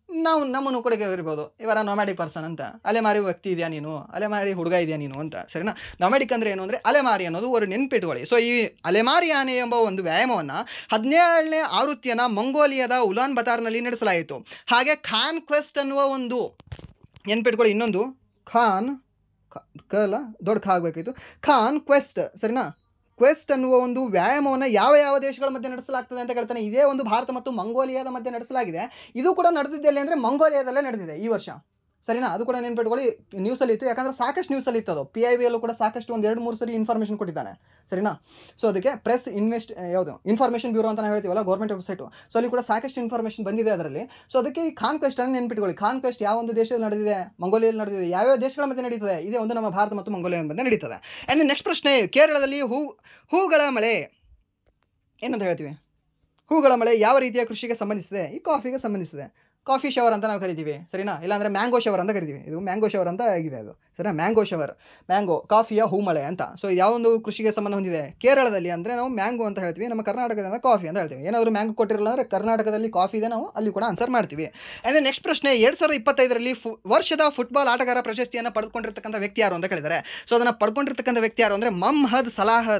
ನಾವು ನಮ್ಮನ್ನು ಕೂಡ ಇರ್ಬೋದು, ಇವರ ನೊಮ್ಯಾಡಿಕ್ ಪರ್ಸನ್ ಅಂತ. ಅಲೆಮಾರಿ ವ್ಯಕ್ತಿ ಇದೆಯಾ ನೀನು, ಅಲೆಮಾರಿ ಹುಡುಗ ಇದೆಯಾ ನೀನು ಅಂತ. ಸರಿನಾ? ನೊಮ್ಯಾಡಿಕ್ ಅಂದರೆ ಏನು ಅಂದರೆ ಅಲೆಮಾರಿ ಅನ್ನೋದು ಒಂದು ನೆನ್ಪಿಟ್ಕೊಳ್ಳಿ. ಸೊ ಈ ಅಲೆಮಾರಿ ಆನೆ ಎಂಬ ಒಂದು ವ್ಯಾಯಾಮವನ್ನು 17ನೇ ಆವೃತ್ತಿಯನ್ನು ಮಂಗೋಲಿಯಾದ ಉಲಾನ್ ಬತಾರ್ನಲ್ಲಿ ನಡೆಸಲಾಯಿತು. ಹಾಗೆ ಖಾನ್ ಕ್ವೆಸ್ಟ್ ಅನ್ನುವ ಒಂದು ನೆನ್ಪಿಟ್ಕೊಳ್ಳಿ. ಇನ್ನೊಂದು ದೊಡ್ಡ ಖಾ ಆಗಬೇಕಿತ್ತು. ಖಾನ್ ಕ್ವೆಸ್ಟ್. ಸರಿನಾ? ಕ್ವೆಸ್ಟ್ ಅನ್ನುವ ಒಂದು ವ್ಯಾಯಾಮವನ್ನು ಯಾವ ದೇಶಗಳ ಮಧ್ಯೆ ನಡೆಸಲಾಗ್ತದೆ ಅಂತ ಹೇಳ್ತಾನೆ. ಇದೇ ಒಂದು ಭಾರತ ಮತ್ತು ಮಂಗೋಲಿಯಾದ ಮಧ್ಯೆ ನಡೆಸಲಾಗಿದೆ. ಇದು ಕೂಡ ನಡೆದಿದ್ದೆಲ್ಲಿ ಅಂದರೆ ಮಂಗೋಲಿಯಾದಲ್ಲೇ ನಡೆದಿದೆ ಈ ವರ್ಷ. ಸರಿನಾ? ಅದು ಕೂಡ ನೆನ್ಪಿಟ್ಕೊಳ್ಳಿ. ನ್ಯೂಸಲ್ಲಿ ಇತ್ತು, ಯಾಕಂದರೆ ಸಾಕಷ್ಟು ನ್ಯೂಸಲ್ಲಿ ಇತ್ತು. ಅದು PIBಯಲ್ಲೂ ಕೂಡ ಸಾಕಷ್ಟು 1-2-3 ಸರಿ ಇನ್ಫಾರ್ಮೇಷನ್ ಕೊಟ್ಟಿದ್ದಾನೆ. ಸರಿನಾ? ಸೊ ಅದಕ್ಕೆ ಪ್ರೆಸ್ ಇನ್ಫಾರ್ಮೇಷನ್ ಬ್ಯೂರೋ ಅಂತ ನಾವು ಹೇಳ್ತೀವಲ್ಲ, ಗೌರ್ಮೆಂಟ್ ವೆಬ್ಸೈಟು. ಸೊ ಅಲ್ಲಿ ಕೂಡ ಸಾಕಷ್ಟು ಇನ್ಫಾರ್ಮೇಷನ್ ಬಂದಿದೆ ಅದರಲ್ಲಿ. ಸೊ ಅದಕ್ಕೆ ಈ ಖಾನ್ ಕ್ವೆಸ್ಟ್ ಅನ್ನು ನೆನ್ಪಿಟ್ಕೊಳ್ಳಿ. ಖಾನ್ ಕ್ವೆಸ್ಟ್ ಯಾವ ಒಂದು ದೇಶದಲ್ಲಿ ನಡೆದಿದೆ? ಮಂಗೋಲಿಯಲ್ಲಿ ನಡೆದಿದೆ. ಯಾವ್ಯಾವ ದೇಶಗಳ ಮಧ್ಯೆ ನಡೀತದೆ? ಇದೇ ಒಂದು ನಮ್ಮ ಭಾರತ ಮತ್ತು ಮಂಗೋಲಿಯಾ ಮಧ್ಯೆ ನಡೀತದೆ. ಆ್ಯಂಡ್ ನೆಕ್ಸ್ಟ್ ಪ್ರಶ್ನೆ, ಕೇರಳದಲ್ಲಿ ಹೂಗಳ ಮಳೆ ಏನಂತ ಹೇಳ್ತೀವಿ? ಹೂಗಳ ಮಳೆ ಯಾವ ರೀತಿಯ ಕೃಷಿಗೆ ಸಂಬಂಧಿಸಿದೆ? ಈ ಕಾಫಿಗೆ ಸಂಬಂಧಿಸಿದೆ. ಕಾಫಿ ಶವರ್ ಅಂತ ನಾವು ಕರಿತೀವಿ, ಸರಿನಾ? ಇಲ್ಲಾಂದರೆ ಮ್ಯಾಂಗೋ ಶವರ್ ಅಂತ ಕರಿತೀವಿ. ಇದು ಮ್ಯಾಂಗೋ ಶವರ್ ಅಂತ ಆಗಿದೆ ಅದು, ಸರಿನಾ? ಮ್ಯಾಂಗೋ ಶವರ್, ಮ್ಯಾಂಗೋ ಕಾಫಿಯ ಹೂಮಳೆ ಅಂತ. ಸೊ ಇದು ಯಾವೊಂದು ಕೃಷಿಗೆ ಸಂಬಂಧ ಹೊಂದಿದೆ? ಕೇರಳದಲ್ಲಿ ಅಂದರೆ ನಾವು ಮ್ಯಾಂಗೋ ಅಂತ ಹೇಳ್ತೀವಿ, ನಮ್ಮ ಕರ್ನಾಟಕದಿಂದ ಕಾಫಿ ಅಂತ ಹೇಳ್ತೀವಿ. ಏನಾದರೂ ಮ್ಯಾಂಗೋ ಕೊಟ್ಟಿರಲ್ಲ ಅಂದರೆ ಕರ್ನಾಟಕದಲ್ಲಿ ಕಾಫಿ ಇದೆ, ನಾವು ಅಲ್ಲಿ ಕೂಡ ಆನ್ಸರ್ ಮಾಡ್ತೀವಿ. ಆ್ಯಂಡ್ ನೆಕ್ಸ್ಟ್ ಪ್ರಶ್ನೆ, 2025ರಲ್ಲಿ ವರ್ಷದ ಫುಟ್ಬಾಲ್ ಆಟಗಾರ ಪ್ರಶಸ್ತಿಯನ್ನು ಪಡೆದುಕೊಂಡಿರ್ತಕ್ಕಂಥ ವ್ಯಕ್ತಿ ಯಾರು ಅಂತ ಕೇಳಿದರೆ, ಸೊ ಅದನ್ನು ಪಡ್ಕೊಂಡಿರ್ತಕ್ಕಂಥ ವ್ಯಕ್ತಿ ಯಾರು ಅಂದರೆ ಮೊಹಮ್ಮದ್ ಸಲಾಹ್,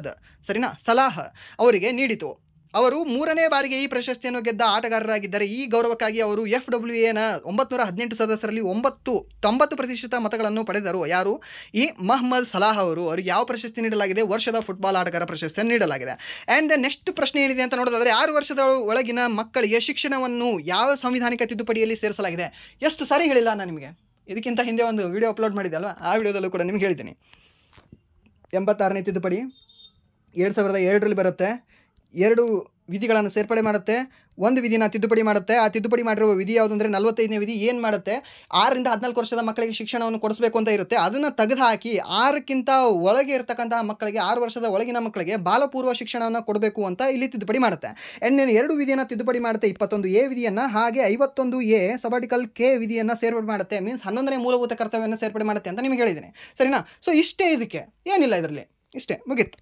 ಸರಿನಾ? ಸಲಾಹ್ ಅವರಿಗೆ ನೀಡಿತು. ಅವರು 3ನೇ ಬಾರಿಗೆ ಈ ಪ್ರಶಸ್ತಿಯನ್ನು ಗೆದ್ದ ಆಟಗಾರರಾಗಿದ್ದಾರೆ. ಈ ಗೌರವಕ್ಕಾಗಿ ಅವರು FWAನ 918 ಸದಸ್ಯರಲ್ಲಿ 90% ಮತಗಳನ್ನು ಪಡೆದರು. ಯಾರು? ಈ ಮೊಹಮ್ಮದ್ ಸಲಾಹ್ ಅವರು. ಅವರಿಗೆ ಯಾವ ಪ್ರಶಸ್ತಿ ನೀಡಲಾಗಿದೆ? ವರ್ಷದ ಫುಟ್ಬಾಲ್ ಆಟಗಾರ ಪ್ರಶಸ್ತಿಯನ್ನು ನೀಡಲಾಗಿದೆ. ಆ್ಯಂಡ್ ನೆಕ್ಸ್ಟ್ ಪ್ರಶ್ನೆ ಏನಿದೆ ಅಂತ ನೋಡೋದಾದರೆ, 6 ವರ್ಷದ ಒಳಗಿನ ಮಕ್ಕಳಿಗೆ ಶಿಕ್ಷಣವನ್ನು ಯಾವ ಸಂವಿಧಾನಿಕ ತಿದ್ದುಪಡಿಯಲ್ಲಿ ಸೇರಿಸಲಾಗಿದೆ? ಎಷ್ಟು ಸಾರಿ ಹೇಳಿಲ್ಲ ನಾನು ನಿಮಗೆ, ಇದಕ್ಕಿಂತ ಹಿಂದೆ ಒಂದು ವಿಡಿಯೋ ಅಪ್ಲೋಡ್ ಮಾಡಿದೆ ಅಲ್ವಾ, ಆ ವಿಡಿಯೋದಲ್ಲೂ ಕೂಡ ನಿಮ್ಗೆ ಹೇಳಿದ್ದೀನಿ. 86ನೇ ತಿದ್ದುಪಡಿ 2002ರಲ್ಲಿ ಬರುತ್ತೆ. 2 ವಿಧಿಗಳನ್ನು ಸೇರ್ಪಡೆ ಮಾಡುತ್ತೆ, 1 ವಿಧಿನ ತಿದ್ದುಪಡಿ ಮಾಡುತ್ತೆ. ಆ ತಿದ್ದುಪಡಿ ಮಾಡಿರುವ ವಿಧಿ ಯಾವುದು ಅಂದರೆ 45ನೇ ವಿಧಿ. ಏನು ಮಾಡುತ್ತೆ? 6ರಿಂದ 14 ವರ್ಷದ ಮಕ್ಕಳಿಗೆ ಶಿಕ್ಷಣವನ್ನು ಕೊಡಿಸಬೇಕು ಅಂತ ಇರುತ್ತೆ. ಅದನ್ನು ತೆಗೆದುಹಾಕಿ 6ಕ್ಕಿಂತ ಒಳಗೆ ಇರತಕ್ಕಂತಹ ಮಕ್ಕಳಿಗೆ, 6 ವರ್ಷದ ಒಳಗಿನ ಮಕ್ಕಳಿಗೆ ಬಾಲಪೂರ್ವ ಶಿಕ್ಷಣವನ್ನು ಕೊಡಬೇಕು ಅಂತ ಇಲ್ಲಿ ತಿದ್ದುಪಡಿ ಮಾಡುತ್ತೆ. ಆ್ಯಂಡ್ 2 ವಿಧಿಯನ್ನು ತಿದ್ದುಪಡಿ ಮಾಡುತ್ತೆ, 21A ವಿಧಿಯನ್ನು, ಹಾಗೆ 51A ಸಬಾರ್ಟಿಕಲ್ K ವಿಧಿಯನ್ನು ಸೇರ್ಪಡೆ ಮಾಡುತ್ತೆ. ಮೀನ್ಸ್ 11ನೇ ಮೂಲಭೂತ ಕರ್ತವ್ಯವನ್ನು ಸೇರ್ಪಡೆ ಮಾಡುತ್ತೆ ಅಂತ ನಿಮಗೆ ಹೇಳಿದ್ದೀನಿ, ಸರಿನಾ? ಸೊ ಇಷ್ಟೇ, ಇದಕ್ಕೆ ಏನಿಲ್ಲ, ಇದರಲ್ಲಿ ಇಷ್ಟೇ, ಮುಗೀತು.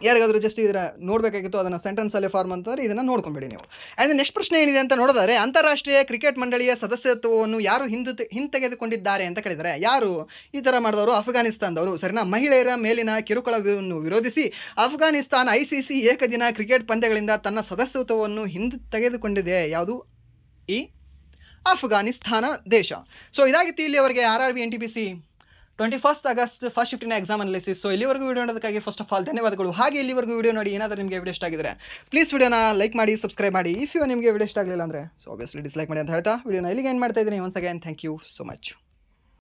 ಯಾರಿಗಾದರೂ ಜಸ್ಟ್ ಇದರ ನೋಡಬೇಕಾಗಿತ್ತು, ಅದನ್ನು ಸೆಂಟೆನ್ಸಲ್ಲೇ ಫಾರ್ಮ್ ಅಂತಂದರೆ ಇದನ್ನು ನೋಡ್ಕೊಂಬಿಡಿ ನೀವು. ಆ್ಯಂಡ್ ನೆಕ್ಸ್ಟ್ ಪ್ರಶ್ನೆ ಏನಿದೆ ಅಂತ ನೋಡಿದರೆ, ಅಂತಾರಾಷ್ಟ್ರೀಯ ಕ್ರಿಕೆಟ್ ಮಂಡಳಿಯ ಸದಸ್ಯತ್ವವನ್ನು ಯಾರು ಹಿಂತೆಗೆದುಕೊಂಡಿದ್ದಾರೆ ಅಂತ ಕೇಳಿದರೆ, ಯಾರು ಈ ಥರ ಮಾಡಿದವರು? ಅಫ್ಘಾನಿಸ್ತಾನದವರು, ಸರಿನಾ? ಮಹಿಳೆಯರ ಮೇಲಿನ ಕಿರುಕುಳವನ್ನು ವಿರೋಧಿಸಿ ಅಫ್ಘಾನಿಸ್ತಾನ ICC ಏಕದಿನ ಕ್ರಿಕೆಟ್ ಪಂದ್ಯಗಳಿಂದ ತನ್ನ ಸದಸ್ಯತ್ವವನ್ನು ಹಿಂತೆಗೆದುಕೊಂಡಿದೆ. ಯಾವುದು? ಈ ಅಫ್ಘಾನಿಸ್ತಾನ ದೇಶ. ಸೊ ಇದಾಗಿತ್ತು ಇಲ್ಲಿವರೆಗೆ RRB NTPC 21 ಆಗಸ್ಟ್ ಫಸ್ಟ್ ಶಿಫ್ಟಿನ ಎಕ್ಸಾಮ್ ಅನಾಲಿಸಿಸ್. ಸೊ ಇಲ್ಲಿವರೆಗೂ ವಿಡಿಯೋ ನೋಡೋದಕ್ಕಾಗಿ ಫಸ್ಟ್ ಆಫ್ ಆಲ್ ಧನ್ಯವಾದಗಳು. ಹಾಗೆ ಇಲ್ಲಿವರೆಗೂ ವಿಡಿಯೋ ನೋಡಿ ಏನಾದರೂ ನಿಮಗೆ ವಿಡಿಯೋ ಇಷ್ಟ ಆಗಿದ್ರೆ ಪ್ಲೀಸ್ ವಿಡಿಯೋನ ಲೈಕ್ ಮಾಡಿ, ಸಬ್ಸ್ಕ್ರೈಬ್ ಮಾಡಿ. ಇಫ್ ನಿಮಗೆ ವಿಡಿಯೋ ಇಷ್ಟ ಆಗಲಿಲ್ಲ ಅಂದರೆ ಸೊ ಆಬ್ವಿಯಸ್ಲಿ ಡಿಸ್ಲೈಕ್ ಮಾಡಿ ಅಂತ ಹೇಳ್ತಾ ವಿಡಿಯೋನ ಇಲ್ಲಿಗೆ ಏನು ಮಾಡ್ತಾ ಇದ್ದೀನಿ. Once again thank you so much.